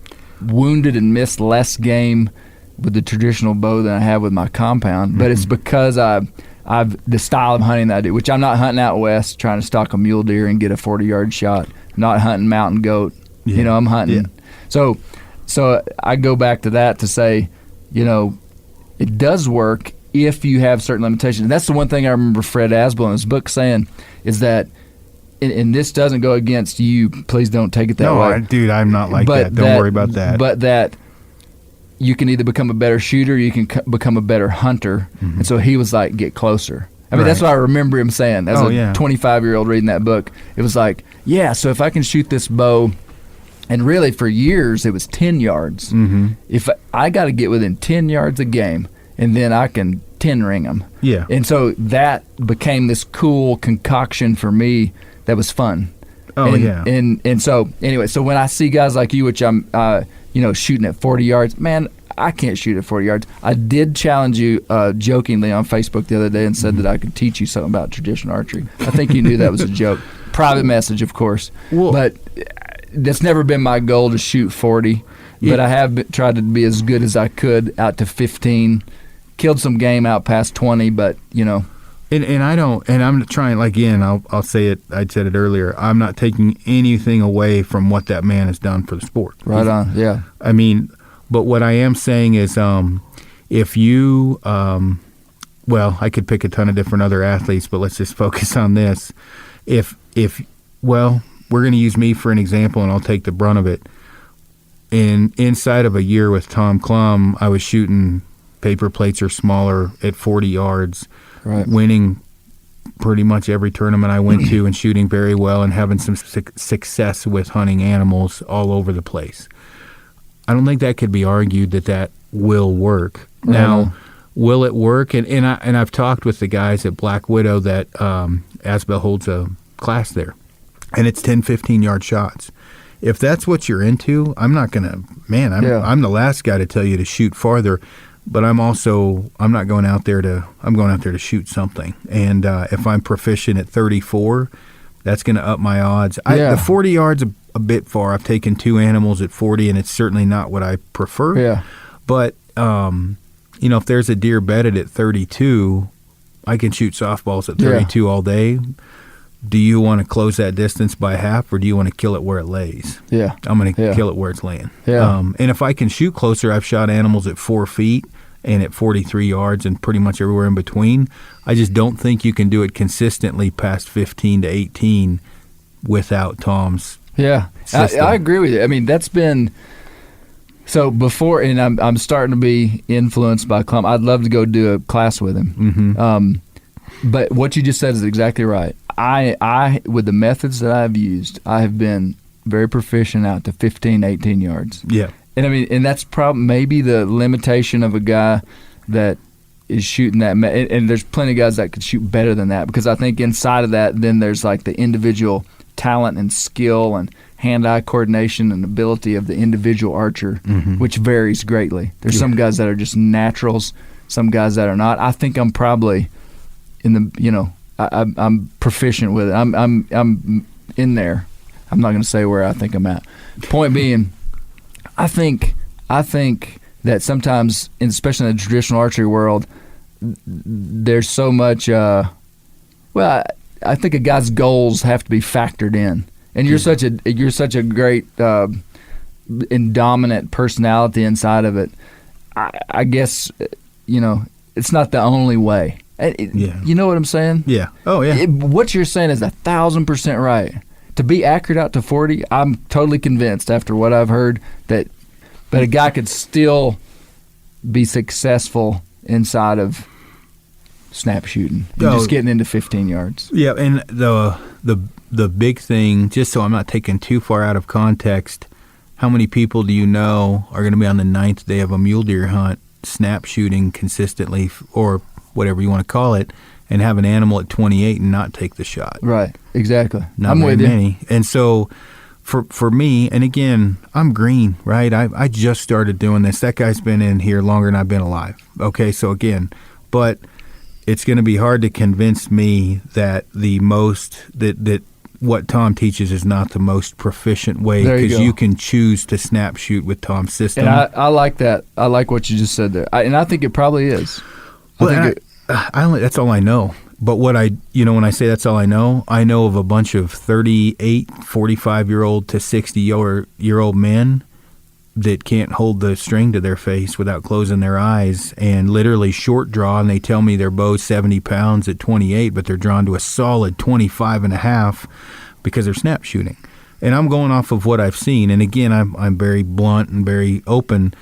wounded and missed less game with the traditional bow than I have with my compound, but it's because I've the style of hunting that I do, which I'm not hunting out west trying to stalk a mule deer and get a 40-yard shot. Not hunting mountain goat. Yeah. I'm hunting. Yeah. So I go back to that to say, it does work if you have certain limitations. And that's the one thing I remember Fred Asbel in his book saying is that and this doesn't go against you. Please don't take it that way. No, dude, I'm not like that. Don't worry about that. But that you can either become a better shooter, or you can become a better hunter. And so he was like, get closer. I mean, that's what I remember him saying as a 25-year-old reading that book. It was like, yeah, so if I can shoot this bow, and really for years it was 10 yards. If I got to get within 10 yards a game, and then I can 10 ring them. Yeah. And so that became this cool concoction for me that was fun. Oh, And so anyway, so when I see guys like you, which I'm, shooting at 40 yards, man, I can't shoot at 40 yards. I did challenge you jokingly on Facebook the other day and said that I could teach you something about traditional archery. I think you knew that was a joke. Private message, of course. But that's never been my goal to shoot 40. Yeah. But I have tried to be as good as I could out to 15. Killed some game out past 20, but, And I don't, and I'm trying, again, I'll say it, I said it earlier, I'm not taking anything away from what that man has done for the sport. Right on, yeah. I mean, but what I am saying is if you, I could pick a ton of different other athletes, but let's just focus on this. We're going to use me for an example, and I'll take the brunt of it. Inside of a year with Tom Klum, I was shooting paper plates or smaller at 40 yards, winning pretty much every tournament I went to and shooting very well and having some success with hunting animals all over the place. I don't think that could be argued that will work. Now, will it work? And I've talked with the guys at Black Widow that Asbel holds a class there, and it's 10, 15-yard shots. If that's what you're into, I'm not going to, I'm the last guy to tell you to shoot farther, but I'm not going out there to shoot something. And if I'm proficient at 34, that's going to up my odds. The 40 yards a bit far. I've taken 2 animals at 40, and it's certainly not what I prefer. Yeah. But, if there's a deer bedded at 32, I can shoot softballs at 32 all day. Do you want to close that distance by half, or do you want to kill it where it lays? Yeah. I'm going to kill it where it's laying. Yeah. And if I can shoot closer, I've shot animals at 4 feet and at 43 yards and pretty much everywhere in between. I just don't think you can do it consistently past 15 to 18 without Tom's system. I agree with you. I mean, that's been so before, and I'm starting to be influenced by Klum. I'd love to go do a class with him. But what you just said is exactly right. I with the methods that I've used, I have been very proficient out to 15, 18 yards. Yeah. And I mean, and that's maybe the limitation of a guy that is shooting that. And there's plenty of guys that could shoot better than that, because I think inside of that, then there's like the individual talent and skill and hand-eye coordination and ability of the individual archer, which varies greatly. There's some guys that are just naturals, some guys that are not. I think I'm probably in the, I'm proficient with it. I'm in there. I'm not going to say where I think I'm at. Point being, I think that sometimes, especially in the traditional archery world, there's so much. I think a guy's goals have to be factored in, and you're such a great and dominant personality inside of it. I guess it's not the only way. You know what I'm saying? Yeah. Oh yeah. What you're saying is 1,000% right. To be accurate out to 40, I'm totally convinced after what I've heard but a guy could still be successful inside of snap shooting and just getting into 15 yards. Yeah, and the big thing, just so I'm not taken too far out of context, how many people do you know are going to be on the 9th day of a mule deer hunt snap shooting consistently, or whatever you want to call it, and have an animal at 28 and not take the shot? Right, exactly. I'm with you. And so for me, and again, I'm green, right? I just started doing this. That guy's been in here longer than I've been alive. Okay, so again, but it's going to be hard to convince me that that what Tom teaches is not the most proficient way, because you can choose to snap shoot with Tom's system. And I like that. I like what you just said there. And I think it probably is. That's all I know. But when I say that's all I know of a bunch of 38, 45-year-old to 60-year-old men that can't hold the string to their face without closing their eyes and literally short draw, and they tell me their bow's 70 pounds at 28, but they're drawn to a solid 25 and a half because they're snap shooting. And I'm going off of what I've seen. And again, I'm very blunt and very open.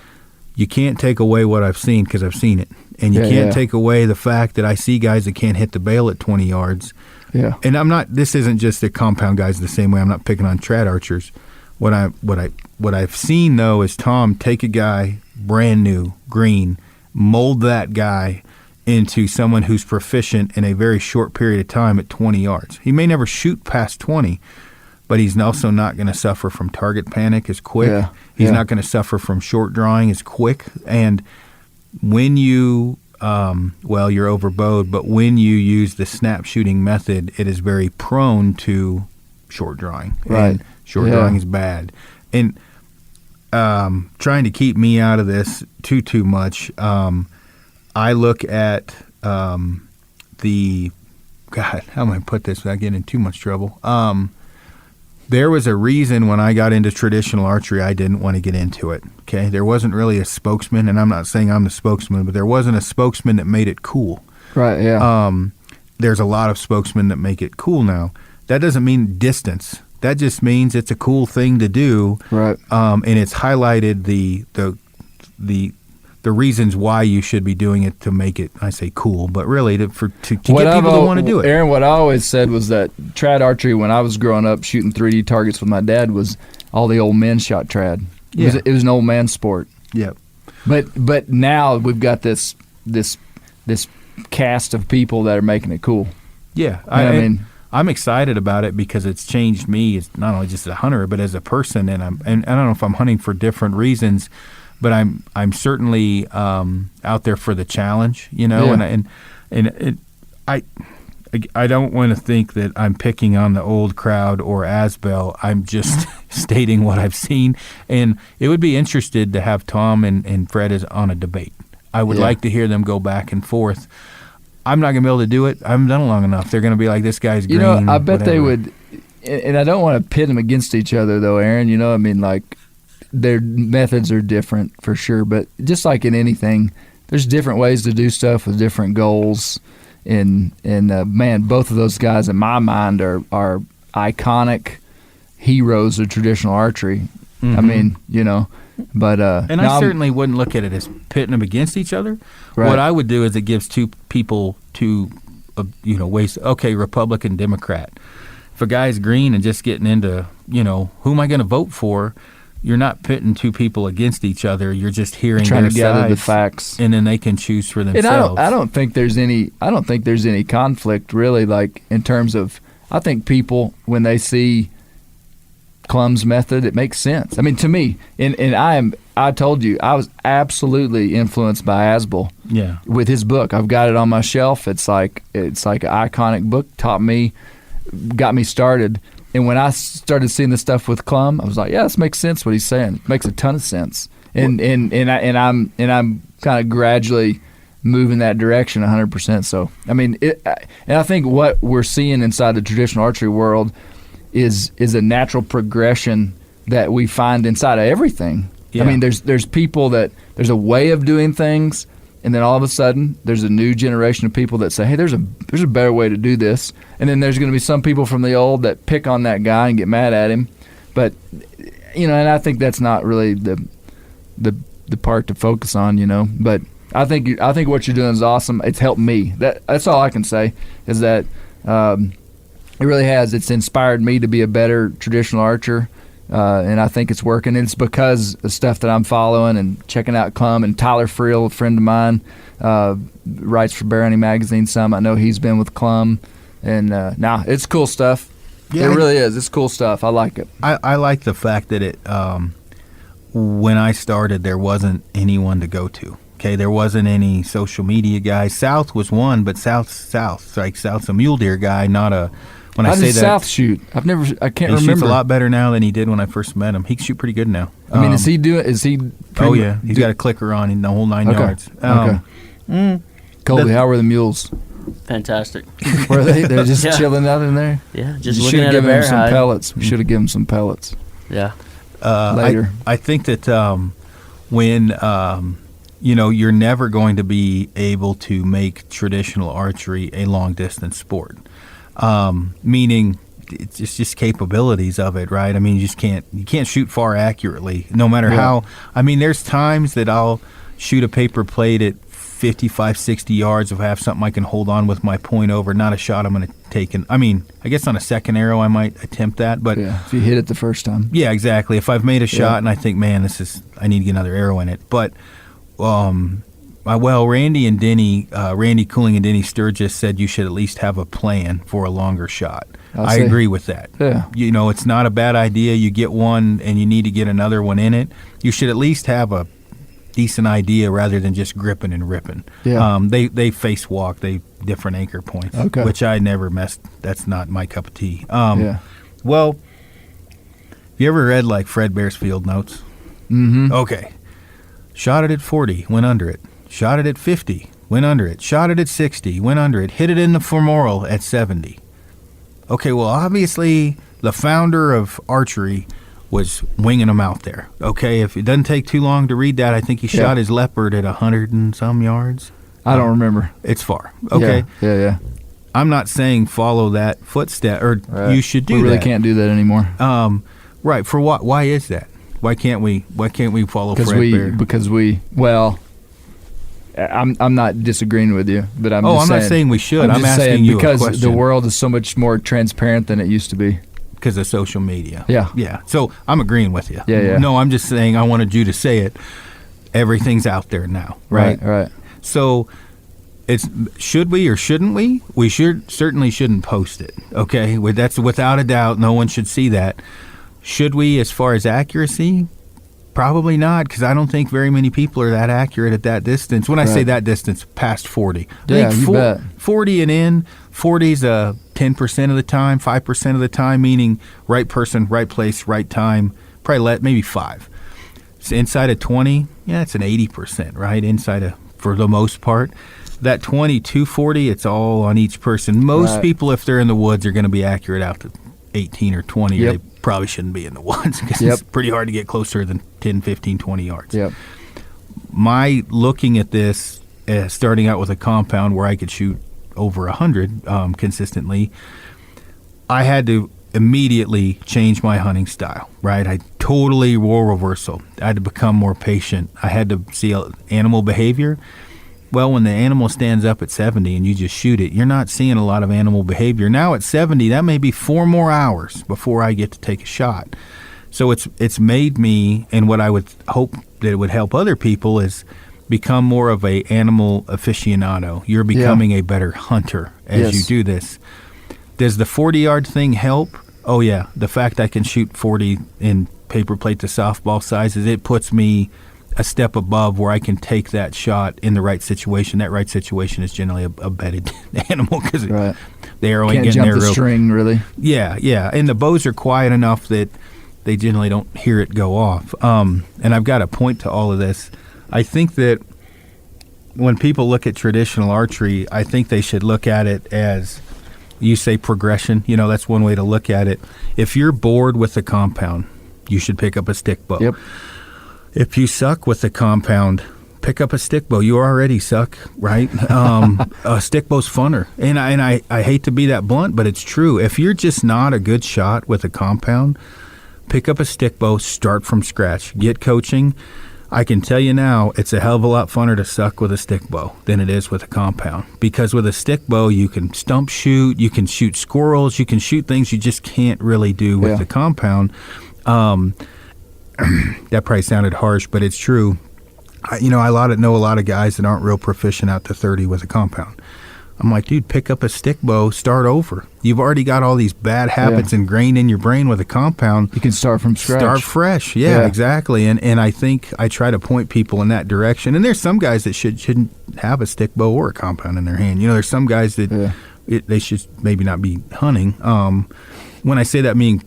You can't take away what I've seen because I've seen it. And you can't take away the fact that I see guys that can't hit the bail at 20 yards. Yeah. And this isn't just the compound guys the same way. I'm not picking on trad archers. What I've seen though is Tom take a guy brand new, green, mold that guy into someone who's proficient in a very short period of time at 20 yards. He may never shoot past 20, but he's also not going to suffer from target panic as quick. Yeah. He's not going to suffer from short drawing as quick. And when you, you're overbowed, but when you use the snap shooting method, it is very prone to short drawing. Right. And short drawing is bad. And trying to keep me out of this too much, I look at how am I put this without getting in too much trouble? There was a reason when I got into traditional archery, I didn't want to get into it. Okay, there wasn't really a spokesman, and I'm not saying I'm the spokesman, but there wasn't a spokesman that made it cool. Right. Yeah. There's a lot of spokesmen that make it cool now. That doesn't mean distance. That just means it's a cool thing to do. Right. And it's highlighted the reasons why you should be doing it to make it, I say cool, but really to get people to want to do it. Aaron, what I always said was that trad archery, when I was growing up shooting 3D targets with my dad, was all the old men shot trad. It was an old man sport. Yep. But now we've got this cast of people that are making it cool. Yeah. I'm excited about it because it's changed me as not only just as a hunter, but as a person. And I don't know if I'm hunting for different reasons, but I'm certainly out there for the challenge, you know. Yeah. And I don't want to think that I'm picking on the old crowd or Asbel. I'm just stating what I've seen, and it would be interested to have Tom and Fred as on a debate. I would like to hear them go back and forth. I'm not going to be able to do it. I haven't done it long enough. They're going to be like, this guy's green. You know, I bet whatever. they would, and I don't want to pit them against each other, though, Aaron. You know, I mean, like, their methods are different for sure, but just like in anything, there's different ways to do stuff with different goals. And man, both of those guys in my mind are iconic heroes of traditional archery. Mm-hmm. I mean, you know, but and I certainly wouldn't look at it as pitting them against each other. Right. What I would do is it gives two people ways. Okay, Republican, Democrat. If a guy's green and just getting into, who am I going to vote for? You're not pitting two people against each other. You're just hearing trying their to gather sides, the facts, and then they can choose for themselves. And I don't think there's any conflict really. Like in terms of, I think people when they see Clum's method, it makes sense. I mean, to me, and I told you I was absolutely influenced by Asbel. Yeah. With his book, I've got it on my shelf. It's like an iconic book. Got me started. And when I started seeing the stuff with Clum, I was like, yeah, this makes sense what he's saying. It makes a ton of sense. And I'm kind of gradually moving that direction 100%. So, I mean, and I think what we're seeing inside the traditional archery world is a natural progression that we find inside of everything. Yeah. I mean, there's people that there's a way of doing things, and then all of a sudden there's a new generation of people that say, hey, there's a better way to do this. And then there's going to be some people from the old that pick on that guy and get mad at him. But, and I think that's not really the part to focus on, But I think what you're doing is awesome. It's helped me. That's all I can say is that it really has. It's inspired me to be a better traditional archer. And I think it's working. It's because of stuff that I'm following and checking out Clum and Tyler Friel, a friend of mine, writes for Barony Magazine some. I know he's been with Clum. And it's cool stuff. Yeah, it really is. It's cool stuff. I like it. I like the fact that it when I started, there wasn't anyone to go to. Okay, there wasn't any social media guy. South was one, but South's like South's a mule deer guy, not a. When I say that, South shoot? I can't remember. He shoots a lot better now than he did when I first met him. He can shoot pretty good now. I mean, is he? Oh yeah, he's got a clicker on in the whole 9 yards. Colby, how were the mules? Fantastic. Were they? They're just chilling out in there. Yeah, just looking at a bear some hide. pellets. We should have given him some pellets. Yeah. Later. I think that when you're never going to be able to make traditional archery a long distance sport. Meaning it's just capabilities of it, right? I mean, you can't shoot far accurately, no matter how. I mean, there's times that I'll shoot a paper plate at 55, 60 yards if I have something I can hold on with my point over, not a shot I'm going to take. I mean, I guess on a second arrow I might attempt that, but if you hit it the first time. Yeah, exactly. If I've made a shot and I think, man, I need to get another arrow in it. But, Randy and Denny, Randy Cooling and Denny Sturgis said you should at least have a plan for a longer shot. I agree with that. Yeah. You know, it's not a bad idea. You get one and you need to get another one in it. You should at least have a decent idea rather than just gripping and ripping. Yeah. They face walk, they different anchor points, which I never messed. That's not my cup of tea. Well, have you ever read like Fred Bearsfield notes? Mm-hmm. Okay. Shot it at 40, went under it. Shot it at 50, went under it. Shot it at 60, went under it. Hit it in the femoral at 70. Okay, well, obviously the founder of archery was winging them out there. Okay, if it doesn't take too long to read that, I think he shot his leopard at 100 and some yards. I don't remember. It's far. Okay. Yeah. I'm not saying follow that footstep, or you should do that. We really can't do that anymore. Right. For what? Why is that? Why can't we follow Fred Bear? Because I'm not disagreeing with you, but I'm not saying we should. I'm asking you a question. Because the world is so much more transparent than it used to be. Because of social media. Yeah. So I'm agreeing with you. Yeah. No, I'm just saying I wanted you to say it. Everything's out there now, right? Right. So should we or shouldn't we? We certainly shouldn't post it, okay? That's without a doubt. No one should see that. Should we as far as accuracy? Probably not, because I don't think very many people are that accurate at that distance. When I say that distance, past 40. Yeah, you bet. 40 and in, 40's 10% of the time, 5% of the time, meaning right person, right place, right time, probably maybe 5. So inside of 20, it's an 80%, right? For the most part. That 20, 240, it's all on each person. Most people, if they're in the woods, are going to be accurate out to 18 or 20, or they probably shouldn't be in the woods because it's pretty hard to get closer than 10, 15, 20 yards. My looking at this, starting out with a compound where I could shoot over 100 consistently, I had to immediately change my hunting style, right? I totally role reversal. I had to become more patient. I had to see animal behavior. Well, when the animal stands up at 70 and you just shoot it, you're not seeing a lot of animal behavior. Now at 70, that may be 4 more hours before I get to take a shot. So it's made me, and what I would hope that it would help other people is become more of a animal aficionado. You're becoming a better hunter as you do this. Does the 40-yard thing help? Oh, yeah. The fact I can shoot 40 in paper plate to softball sizes, it puts me a step above where I can take that shot in the right situation. That right situation is generally a bedded animal because the arrow ain't getting there. Can't jump the string, really. Yeah. And the bows are quiet enough that they generally don't hear it go off. And I've got a point to all of this. I think that when people look at traditional archery, I think they should look at it as, you say, progression. That's one way to look at it. If you're bored with the compound, you should pick up a stick bow. Yep. If you suck with the compound, pick up a stick bow. You already suck, right? A stick bow's funner. And I hate to be that blunt, but it's true. If you're just not a good shot with a compound, pick up a stick bow, start from scratch, get coaching. I can tell you now, it's a hell of a lot funner to suck with a stick bow than it is with a compound. Because with a stick bow, you can stump shoot, you can shoot squirrels, you can shoot things you just can't really do with the compound. That probably sounded harsh, but it's true. I know a lot of guys that aren't real proficient out to 30 with a compound. I'm like, dude, pick up a stick bow, start over. You've already got all these bad habits ingrained in your brain with a compound. You can start from scratch. Start fresh. Yeah, exactly. And I think I try to point people in that direction. And there's some guys that shouldn't have a stick bow or a compound in their hand. There's some guys that they should maybe not be hunting. When I say that, meaning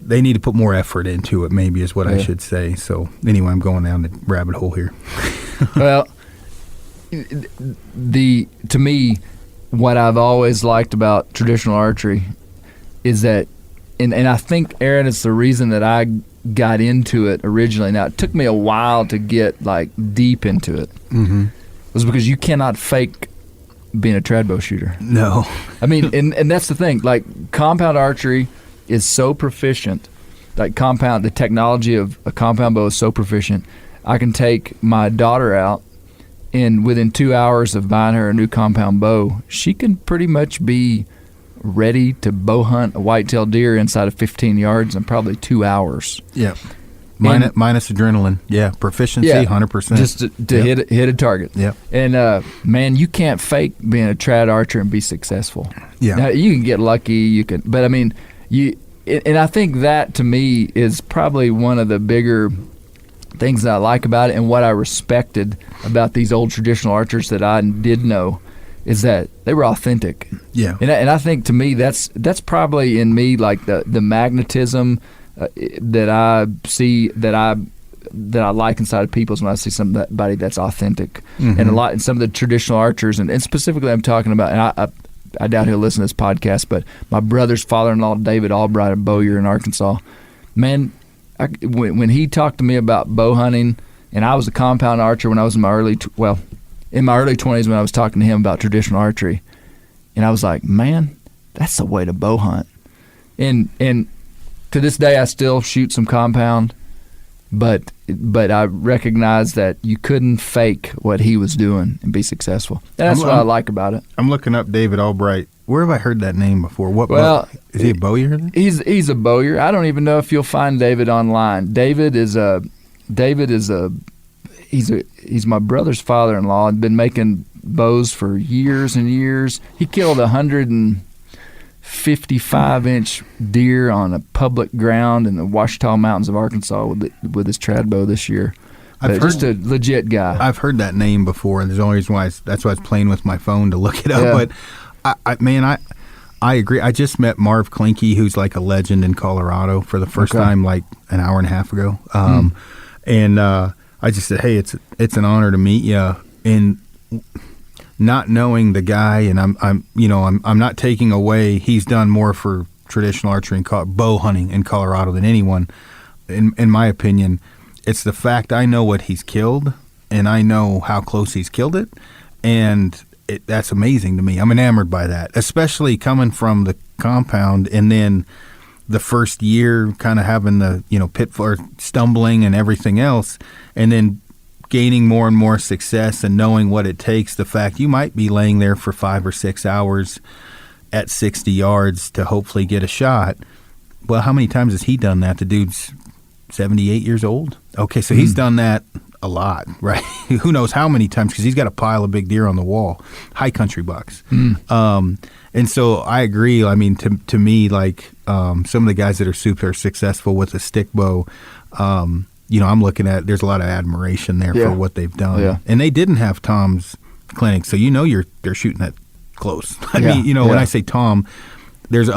they need to put more effort into it, maybe is what I should say. So anyway, I'm going down the rabbit hole here. Well, to me, what I've always liked about traditional archery is that, and I think, Aaron, it's the reason that I got into it originally. Now, it took me a while to get deep into it. Was because you cannot fake being a trad bow shooter. No. I mean, and that's the thing. Like, compound archery is so proficient. Like, the technology of a compound bow is so proficient. I can take my daughter out, and within 2 hours of buying her a new compound bow, she can pretty much be ready to bow hunt a white-tailed deer inside of 15 yards in probably 2 hours. Yeah. Minus adrenaline. Yeah. Proficiency, 100%. Just to hit a target. Yeah. And, man, you can't fake being a trad archer and be successful. Yeah. Now, you can get lucky. But, I mean, and I think that, to me, is probably one of the bigger things that I like about it, and what I respected about these old traditional archers that I did know, is that they were authentic. Yeah. And I think, to me, that's probably in me, like the magnetism that I see, that I like inside of people, is when I see somebody that's authentic. Mm-hmm. And some of the traditional archers, and specifically I'm talking about, and I doubt he'll listen to this podcast, but my brother's father-in-law, David Albright of Bowyer in Arkansas, man, when he talked to me about bow hunting, and I was a compound archer when I was in my early 20s, when I was talking to him about traditional archery, and I was like, man, that's the way to bow hunt. And to this day, I still shoot some compound, but I recognize that you couldn't fake what he was doing and be successful. And that's what I like about it. I'm looking up David Albright. Where have I heard that name before? Is he a bowyer then? He's a bowyer. I don't even know if you'll find David online. He's my brother's father-in-law. I've been making bows for years and years. He killed 155-inch deer on a public ground in the Ouachita Mountains of Arkansas with his trad bow this year. Just a legit guy. I've heard that name before, and there's only reason why that's why I was playing with my phone to look it up. Yeah. But I agree. I just met Marv Klinke, who's like a legend in Colorado, for the first time like an hour and a half ago. And I just said, hey, it's an honor to meet you. And not knowing the guy, and I'm not taking away. He's done more for traditional archery and bow hunting in Colorado than anyone. In my opinion, it's the fact I know what he's killed, and I know how close he's killed it, and that's amazing to me. I'm enamored by that, especially coming from the compound, and then the first year kind of having the pitfall, or stumbling and everything else, and then gaining more and more success and knowing what it takes. The fact you might be laying there for 5 or 6 hours at 60 yards to hopefully get a shot. Well, how many times has he done that? The dude's 78 years old. Okay, so he's done that a lot, right? Who knows how many times, because he's got a pile of big deer on the wall, high country bucks. And so I agree. I mean, to me, like some of the guys that are super successful with a stick bow, I'm looking at, there's a lot of admiration there for what they've done. Yeah. And they didn't have Tom's clinic, so they're shooting that close. I mean, when I say Tom, there's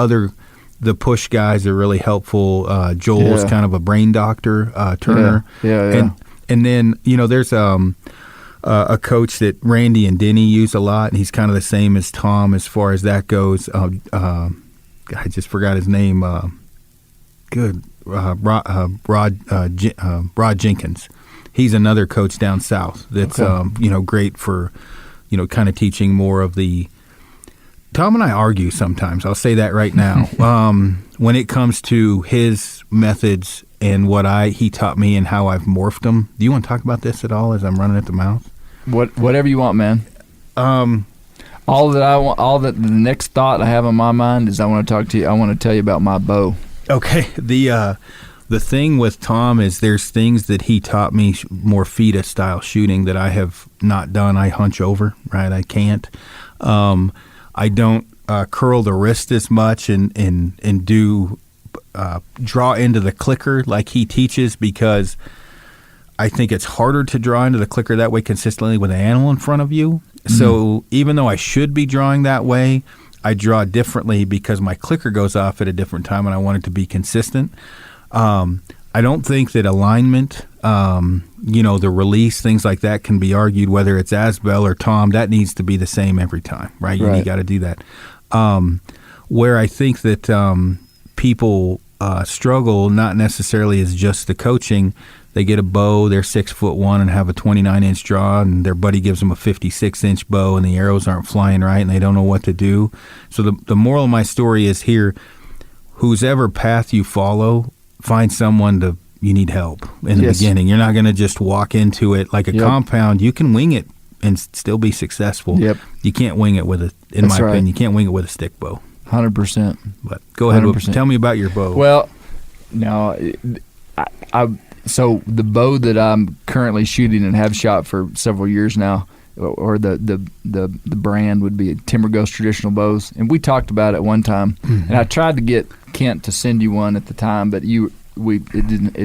the push guys are really helpful. Joel's kind of a brain doctor, Turner. And then, there's a coach that Randy and Denny use a lot, and he's kind of the same as Tom as far as that goes. I just forgot his name. Rod Jenkins. He's another coach down south that's great for kind of teaching more of the. Tom and I argue sometimes. I'll say that right now. When it comes to his methods and what he taught me and how I've morphed them. Do you want to talk about this at all as I'm running at the mouth? Whatever you want, man. All that the next thought I have in my mind is I want to talk to you. I want to tell you about my bow. Okay. The thing with Tom is there's things that he taught me, more FIDA style shooting, that I have not done. I hunch over, right? I can't. I don't curl the wrist as much and do draw into the clicker like he teaches, because I think it's harder to draw into the clicker that way consistently with an animal in front of you. So even though I should be drawing that way, I draw differently because my clicker goes off at a different time and I want it to be consistent. I don't think that alignment, the release, things like that can be argued, whether it's Asbel or Tom. That needs to be the same every time, right? You got to do that. Where I think that people struggle not necessarily is just the coaching. They get a bow, they're 6'1" and have a 29-inch draw, and their buddy gives them a 56-inch bow, and the arrows aren't flying right, and they don't know what to do. So the moral of my story is here: whosever path you follow, find someone you need help in the beginning. You're not going to just walk into it like a compound. You can wing it and still be successful. Yep. You can't wing it with in my opinion, you can't wing it with a stick bow. 100%. But go ahead, 100%. Tell me about your bow. Well, no, so the bow that I'm currently shooting and have shot for several years now, or the brand would be Timber Ghost Traditional Bows, and we talked about it one time, and I tried to get Kent to send you one at the time, but it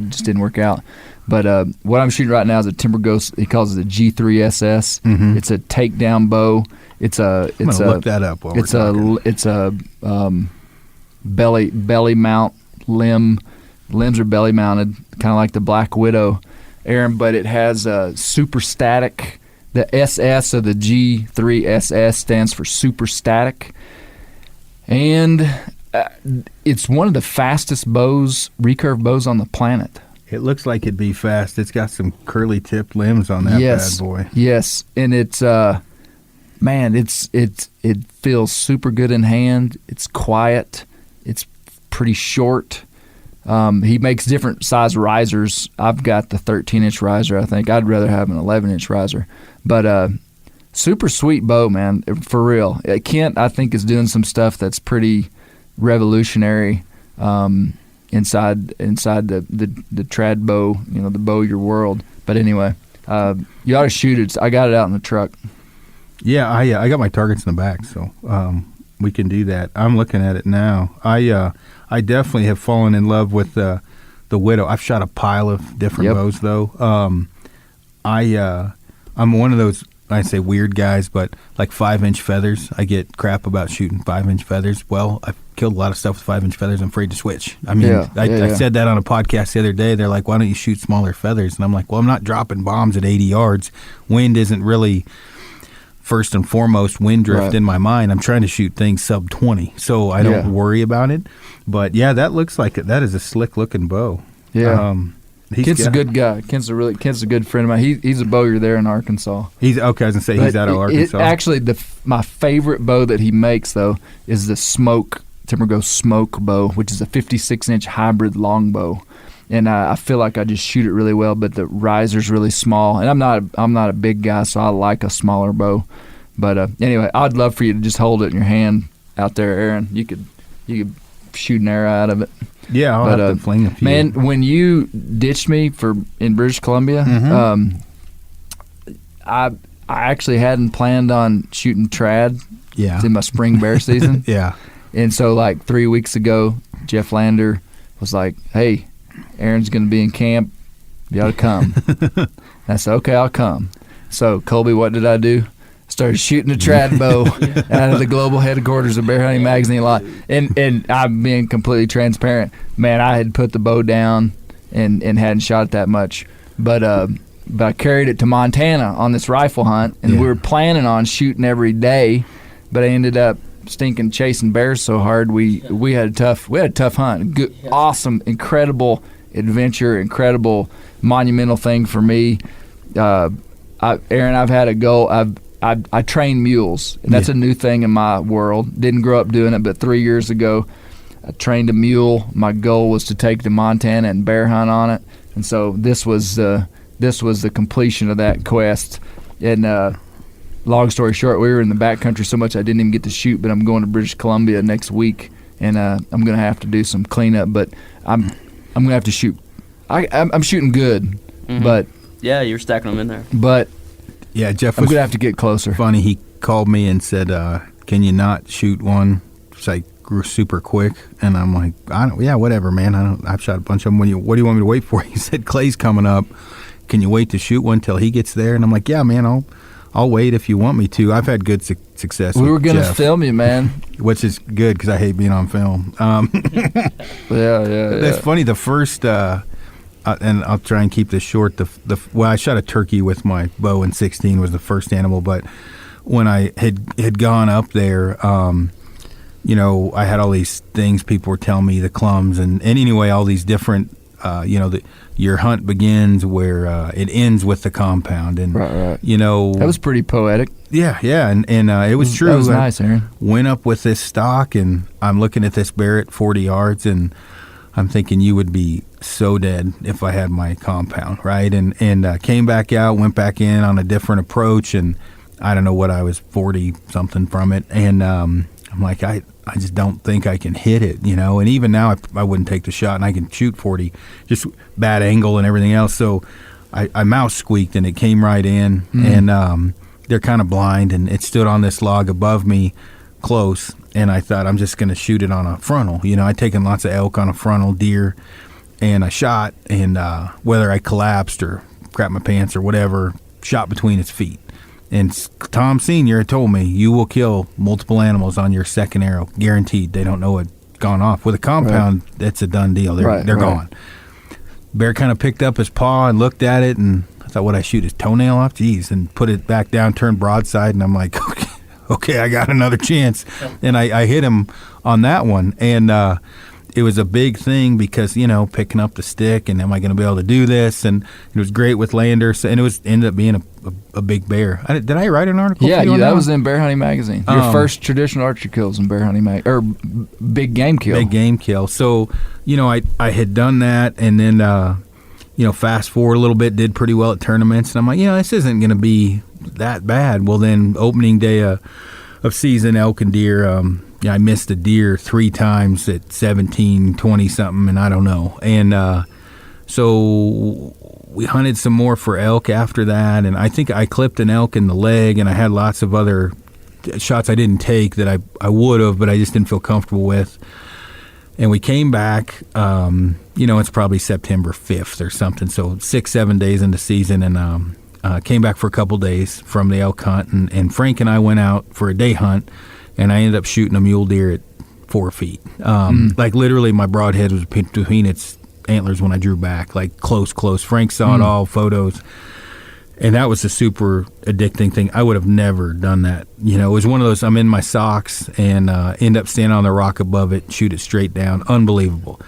just didn't work out. But what I'm shooting right now is a Timber Ghost. He calls it a G3SS. Mm-hmm. It's a takedown bow. I'm gonna look that up. It's a belly mount limb. Limbs are belly mounted, kind of like the Black Widow, Aaron. But it has a super static. The SS of the G3SS stands for super static, and it's one of the fastest recurve bows on the planet. It looks like it'd be fast. It's got some curly tipped limbs on that bad boy. Yes, and it's man, it feels super good in hand. It's quiet. It's pretty short. He makes different size risers. I've got the 13-inch riser. I think I'd rather have an 11-inch riser, but super sweet bow, man, for real. Kent, I think, is doing some stuff that's pretty revolutionary inside the trad bow, the bow your world. But anyway, you ought to shoot it. I got it out in the truck. Yeah, I got my targets in the back, so we can do that. I'm looking at it now. I definitely have fallen in love with the Widow. I've shot a pile of different bows though. I'm one of those, I say weird guys, but like 5-inch feathers. I get crap about shooting 5-inch feathers. Well, I've killed a lot of stuff with 5-inch feathers. I'm afraid to switch. I mean, I said that on a podcast the other day. They're like, why don't you shoot smaller feathers? And I'm like, well, I'm not dropping bombs at 80 yards. Wind isn't really first and foremost wind drift in my mind. I'm trying to shoot things sub 20, so I don't worry about it. But yeah, that looks like it. That is a slick looking bow. Yeah. Kent's a good guy. Kent's a good friend of mine. He's a bowyer there in Arkansas. He's okay. I was gonna say he's out of Arkansas. Actually, my favorite bow that he makes though is the Timber Ghost Smoke bow, which is a 56-inch hybrid longbow. And I feel like I just shoot it really well, but the riser's really small, and I'm not a big guy, so I like a smaller bow. But anyway, I'd love for you to just hold it in your hand out there, Aaron. You could shoot an arrow out of it. Yeah, I'll have to fling a few. Man, when you ditched me in British Columbia, I actually hadn't planned on shooting trad. Yeah, in my spring bear season. Yeah, and so like 3 weeks ago, Jeff Lander was like, "Hey, Aaron's going to be in camp. You ought to come." I said, "Okay, I'll come." So Colby, what did I do? Started shooting a trad bow out of the global headquarters of Bear Hunting Magazine lot. And I'm being completely transparent. Man, I had put the bow down and hadn't shot it that much. But I carried it to Montana on this rifle hunt, and we were planning on shooting every day, but I ended up stinking chasing bears so hard we had a tough hunt. Good, awesome, incredible adventure, incredible monumental thing for me. Aaron, I've had a goal. I train mules, and that's a new thing in my world. Didn't grow up doing it, but 3 years ago, I trained a mule. My goal was to take to Montana and bear hunt on it, and so this was the completion of that quest. And long story short, we were in the backcountry so much I didn't even get to shoot. But I'm going to British Columbia next week, and I'm going to have to do some cleanup. But I'm going to have to shoot. I'm shooting good, but yeah, you're stacking them in there. But yeah, Jeff I'm was going to have to get closer. Funny, he called me and said, "Can you not shoot one?" It's like grew super quick, and I'm like, "Yeah, whatever, man. I've shot a bunch of them. What do you want me to wait for?" He said, "Clay's coming up. Can you wait to shoot one till he gets there?" And I'm like, "Yeah, man. I'll wait if you want me to." I've had good success. We were going to film you, man, which is good because I hate being on film. That's funny. The first. And I'll try and keep this short. Well, I shot a turkey with my bow in 16 was the first animal, but when I had gone up there, I had all these things people were telling me, the clums, and anyway, all these different, your hunt begins where it ends with the compound. And, right. That was pretty poetic. Yeah, and it was true. That was nice, Aaron. Went up with this stock, and I'm looking at this bear at 40 yards, and I'm thinking you would be so dead if I had my compound, right? And came back out, went back in on a different approach, and I don't know what, I was 40-something from it. And I'm like, I just don't think I can hit it, And even now, I wouldn't take the shot, and I can shoot 40, just bad angle and everything else. So I mouse squeaked, and it came right in, and they're kind of blind, and it stood on this log above me close, and I thought I'm just going to shoot it on a frontal. I'd taken lots of elk on a frontal, deer, and I shot, and whether I collapsed or crapped my pants or whatever, shot between its feet. And Tom Sr. had told me, you will kill multiple animals on your second arrow, guaranteed. They don't know it's gone off. With a compound, It's a done deal. They're gone. Bear kind of picked up his paw and looked at it, and I thought, would I shoot his toenail off? Jeez, and put it back down, turned broadside, and I'm like, okay, I got another chance. And I hit him on that one, and it was a big thing because, picking up the stick, and am I going to be able to do this? And it was great with Lander, and it ended up being a big bear. Did I write an article? Yeah, that was in Bear Hunting Magazine. Your first traditional archery kills in Bear Hunting Magazine, or big game kill. Big game kill. So, I had done that, and then, fast forward a little bit, did pretty well at tournaments, and I'm like, this isn't going to be that bad. Well, then opening day of season elk and deer, I missed a deer 3 times at 17, 20-something, and I don't know. And so we hunted some more for elk after that, and I think I clipped an elk in the leg, and I had lots of other shots I didn't take that I would have, but I just didn't feel comfortable with. And we came back, it's probably September 5th or something, so 6-7 days into season, and came back for a couple days from the elk hunt, and Frank and I went out for a day hunt, and I ended up shooting a mule deer at 4 feet. Like literally my broadhead was between its antlers when I drew back, like close. Frank saw it all, photos. And that was a super addicting thing. I would have never done that. It was one of those, I'm in my socks and end up standing on the rock above it, shoot it straight down. Unbelievable.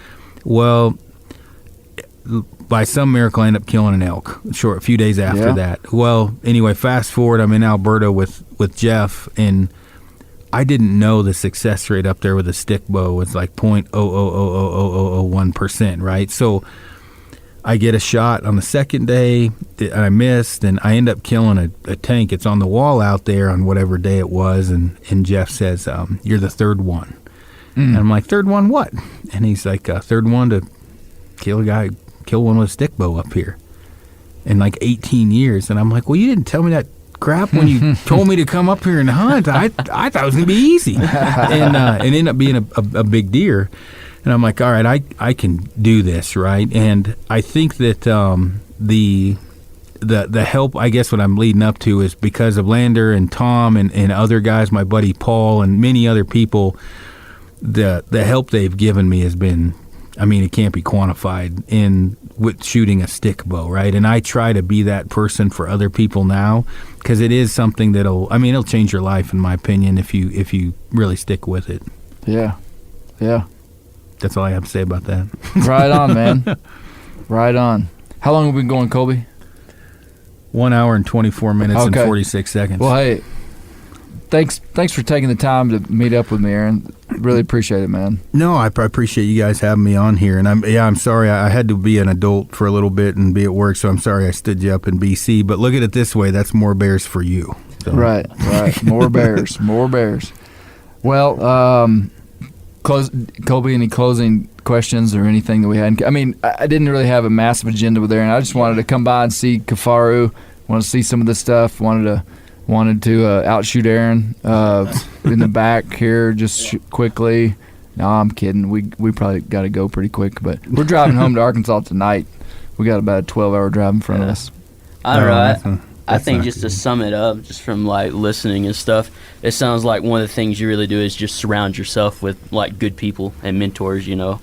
Well, by some miracle, I end up killing an elk a few days after that. Well, anyway, fast forward, I'm in Alberta with Jeff, and I didn't know the success rate up there with a stick bow was like 0.0000001%, right? So I get a shot on the second day, and I missed, and I end up killing a tank. It's on the wall out there on whatever day it was, and Jeff says, you're the third one. And I'm like, third one what? And he's like, third one to kill one with a stick bow up here in like 18 years. And I'm like, well, you didn't tell me that crap when you told me to come up here and hunt. I thought it was going to be easy. And it ended up being a big deer. And I'm like, all right, I can do this, right? And I think that the help, I guess what I'm leading up to is because of Lander and Tom and other guys, my buddy Paul and many other people, the help they've given me has been, it can't be quantified with shooting a stick bow, right? And I try to be that person for other people now because it is something that'll change your life, in my opinion, if you really stick with it. Yeah. That's all I have to say about that. Right on, man. Right on. How long have we been going, Colby? 1 hour and 24 minutes and 46 seconds. Well, hey, thanks for taking the time to meet up with me, Aaron. Really appreciate it, man. No, I appreciate you guys having me on here. And I'm sorry I had to be an adult for a little bit and be at work, so I'm sorry I stood you up in BC. But look at it this way, that's more bears for you. So. Right. More bears. Well, Colby, any closing questions or anything that we had? I didn't really have a massive agenda with Aaron. I just wanted to come by and see Kifaru, wanted to see some of this stuff, wanted to outshoot Aaron in the back here just quickly. No, I'm kidding. We probably got to go pretty quick, but we're driving home to Arkansas tonight. We got about a 12-hour drive in front of us. I don't know. I think just to sum it up, just from like listening and stuff, it sounds like one of the things you really do is just surround yourself with like good people and mentors. It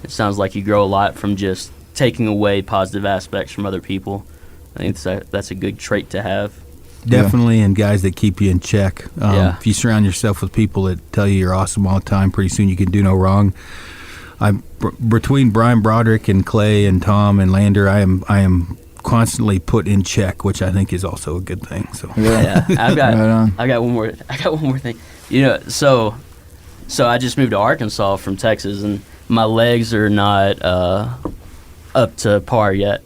sounds like you grow a lot from just taking away positive aspects from other people. I think that's a good trait to have. definitely, and guys that keep you in check. Yeah. If you surround yourself with people that tell you you're awesome all the time, pretty soon you can do no wrong. Between Brian Broderick and Clay and Tom and Lander, I am constantly put in check, which I think is also a good thing. So Yeah, I got one more thing. You know, so I just moved to Arkansas from Texas, and my legs are not up to par yet.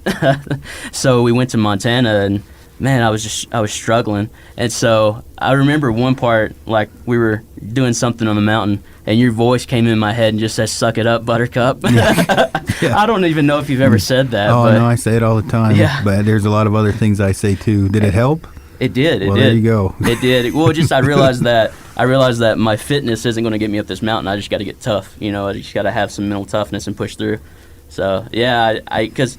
So we went to Montana, and man, I was struggling. And so I remember one part, like we were doing something on the mountain, and your voice came in my head and just said, "Suck it up, Buttercup." Yeah. I don't even know if you've ever said that. Oh, but no, I say it all the time. Yeah. But there's a lot of other things I say too. Did it help? It did. Well, did. there you go. It did. Well, I realized that my fitness isn't going to get me up this mountain. I just got to get tough. You know, I just got to have some mental toughness and push through. So yeah, because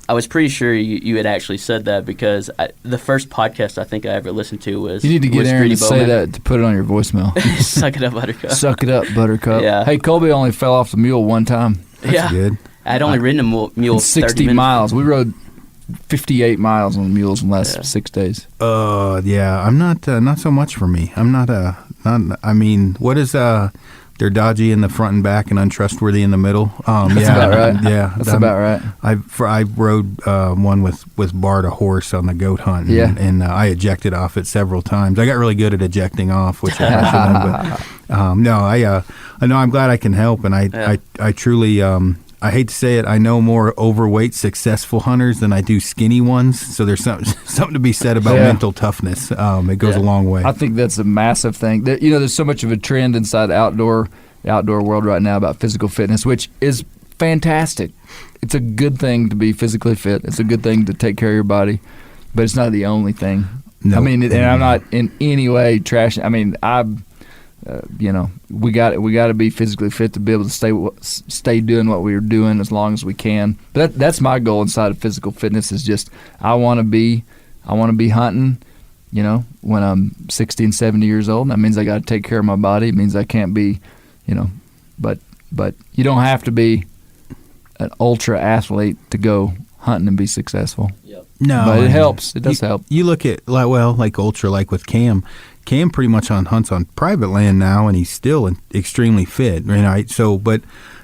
I was pretty sure you had actually said that, because the first podcast I think I ever listened to was. You need to get Aaron to say that, to put it on your voicemail. Suck it up, Buttercup. Suck it up, Buttercup. Yeah. Hey, Colby only fell off the mule one time. That's good. I'd only ridden a mule 60 miles. We rode 58 miles on mules in the last 6 days. Yeah, I'm not so much for me. I'm not I mean, what is they're dodgy in the front and back and untrustworthy in the middle. That's about right. Yeah, that's about right. I rode one with Bart, a horse, on the goat hunt. And I ejected off it several times. I got really good at ejecting off, which I shouldn't have. But no, I know I'm glad I can help, and I truly. I hate to say it, I know more overweight, successful hunters than I do skinny ones. So there's something to be said about mental toughness. It goes a long way. I think that's a massive thing. There's so much of a trend inside the outdoor world right now about physical fitness, which is fantastic. It's a good thing to be physically fit. It's a good thing to take care of your body, but it's not the only thing. No. I mean, and I'm not in any way trashing. I mean, we got to be physically fit to be able to stay doing what we're doing as long as we can. But that's my goal inside of physical fitness, is just I want to be hunting, when I'm 60 and 70 years old. That means I got to take care of my body. It means I can't be, but you don't have to be an ultra athlete to go hunting and be successful. Yep. No, but it helps. It does help. You look at like ultra, like with Cam. Cam pretty much hunts on private land now, and he's still extremely fit. Right? So, but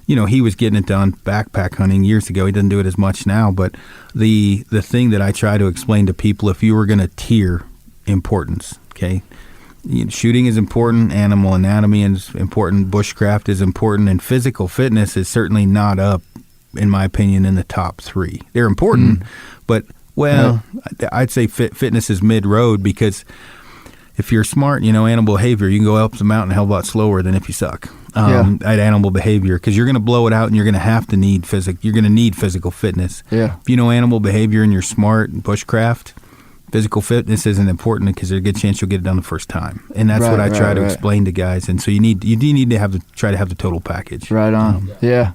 he was getting it done backpack hunting years ago. He doesn't do it as much now. But the thing that I try to explain to people, if you were going to tier importance, okay, shooting is important, animal anatomy is important, bushcraft is important, and physical fitness is certainly not up, in my opinion, in the top 3. They're important, but I'd say fitness is mid-road, because if you're smart, animal behavior, you can go up the mountain a hell of a lot slower than if you suck at animal behavior, because you're going to blow it out, and you're going to have to need You're going to need physical fitness. Yeah. If you know animal behavior and you're smart in bushcraft, physical fitness isn't important, because there's a good chance you'll get it done the first time, and that's what I try to explain to guys. And so you need to try to have the total package. Right on. Yeah.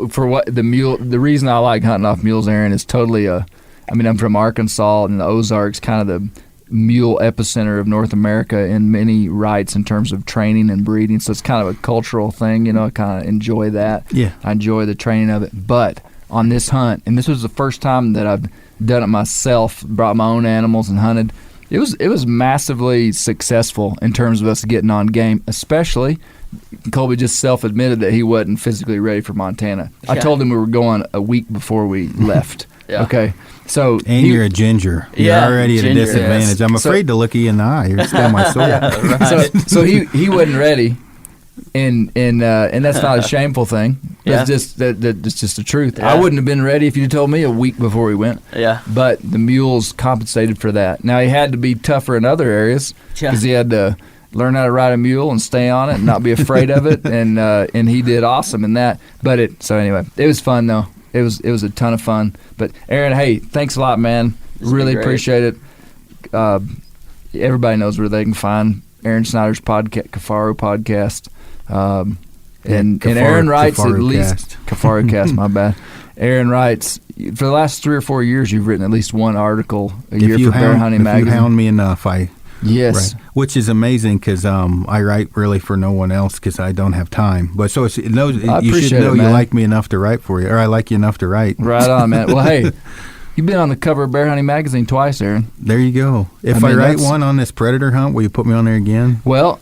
For what the reason I like hunting off mules, Aaron, is totally I'm from Arkansas, and the Ozarks, kind of the mule epicenter of North America in many rights in terms of training and breeding. So it's kind of a cultural thing, I kind of enjoy that. Yeah. I enjoy the training of it. But on this hunt, and this was the first time that I've done it myself, brought my own animals and hunted, it was massively successful in terms of us getting on game, especially Colby just self-admitted that he wasn't physically ready for Montana. Yeah. I told him we were going a week before we left. Yeah. Okay. So you're a ginger. You're already at a disadvantage. Yes. I'm afraid to look at you in the eye. You're still my sword. Right. So he wasn't ready, and that's not a shameful thing. That's just that's just the truth. Yeah. I wouldn't have been ready if you'd told me a week before we went. Yeah. But the mules compensated for that. Now he had to be tougher in other areas, because he had to learn how to ride a mule and stay on it and not be afraid of it, and he did awesome in that. So anyway, it was fun though. It was a ton of fun. But Aaron, hey, thanks a lot, man. Really appreciate it. Everybody knows where they can find Aron Snyder's podcast, Kifaru podcast. And Aaron writes at least Kifaru Cast. My bad. Aaron writes, for the last 3 or 4 years, you've written at least one article a year for Bear Hunting Magazine. If you hound me enough, Yes. Right. Which is amazing, because I write really for no one else, because I don't have time. But so you should know you like me enough to write for you, or I like you enough to write. Right on, man. Well, hey, You've been on the cover of Bear Hunting Magazine twice, Aaron. There you go. If I write one on this predator hunt, will you put me on there again? Well,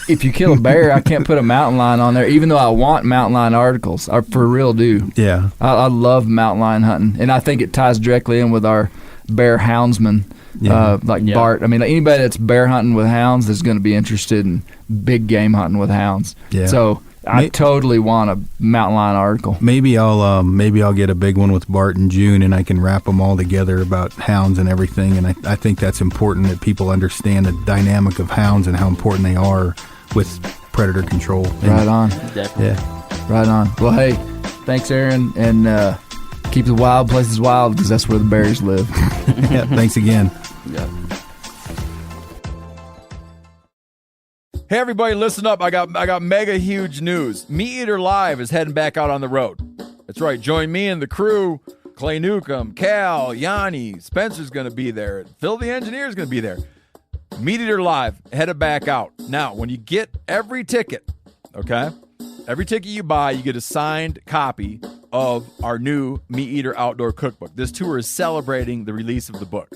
if you kill a bear, I can't put a mountain lion on there, even though I want mountain lion articles. I for real do. Yeah. I love mountain lion hunting, and I think it ties directly in with our bear houndsman, Bart. I mean, anybody that's bear hunting with hounds is going to be interested in big game hunting with hounds. Yeah. So I totally want a mountain lion article. Maybe I'll get a big one with Bart in June, and I can wrap them all together about hounds and everything. And I think that's important that people understand the dynamic of hounds and how important they are with predator control. Right on. Definitely. Yeah. Right on. Well, hey, thanks, Aaron, and keep the wild places wild, because that's where the bears live. Yeah. Thanks again. Yeah. Hey everybody, listen up. I got mega huge news. Meat Eater Live is heading back out on the road. That's right. Join me and the crew. Clay Newcomb, Cal, Yanni, Spencer's going to be there. Phil the engineer's going to be there. Meat Eater Live headed back out. Now, when you get every ticket, okay? Every ticket you buy, you get a signed copy of our new Meat Eater Outdoor Cookbook. This tour is celebrating the release of the book.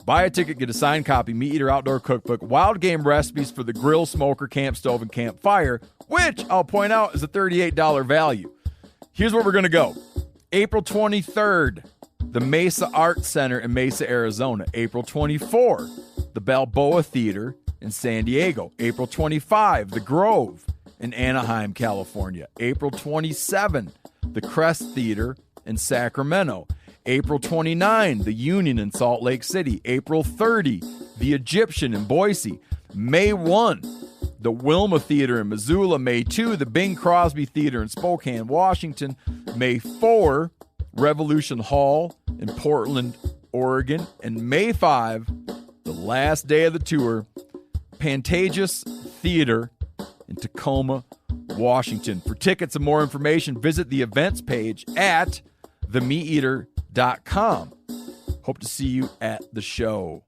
Buy a ticket, get a signed copy, Meat Eater Outdoor Cookbook, wild game recipes for the grill, smoker, camp stove, and campfire, which I'll point out is a $38 value. Here's where we're going to go. April 23rd, the Mesa Art Center in Mesa, Arizona. April 24, the Balboa Theater in San Diego. April 25, the Grove in Anaheim, California. April 27, the Crest Theater in Sacramento. April 29, the Union in Salt Lake City. April 30, the Egyptian in Boise. May 1, the Wilma Theater in Missoula. May 2, the Bing Crosby Theater in Spokane, Washington. May 4, Revolution Hall in Portland, Oregon. And May 5, the last day of the tour, Pantages Theater in Tacoma, Washington. For tickets and more information, visit the events page at themeateater.com. Hope to see you at the show.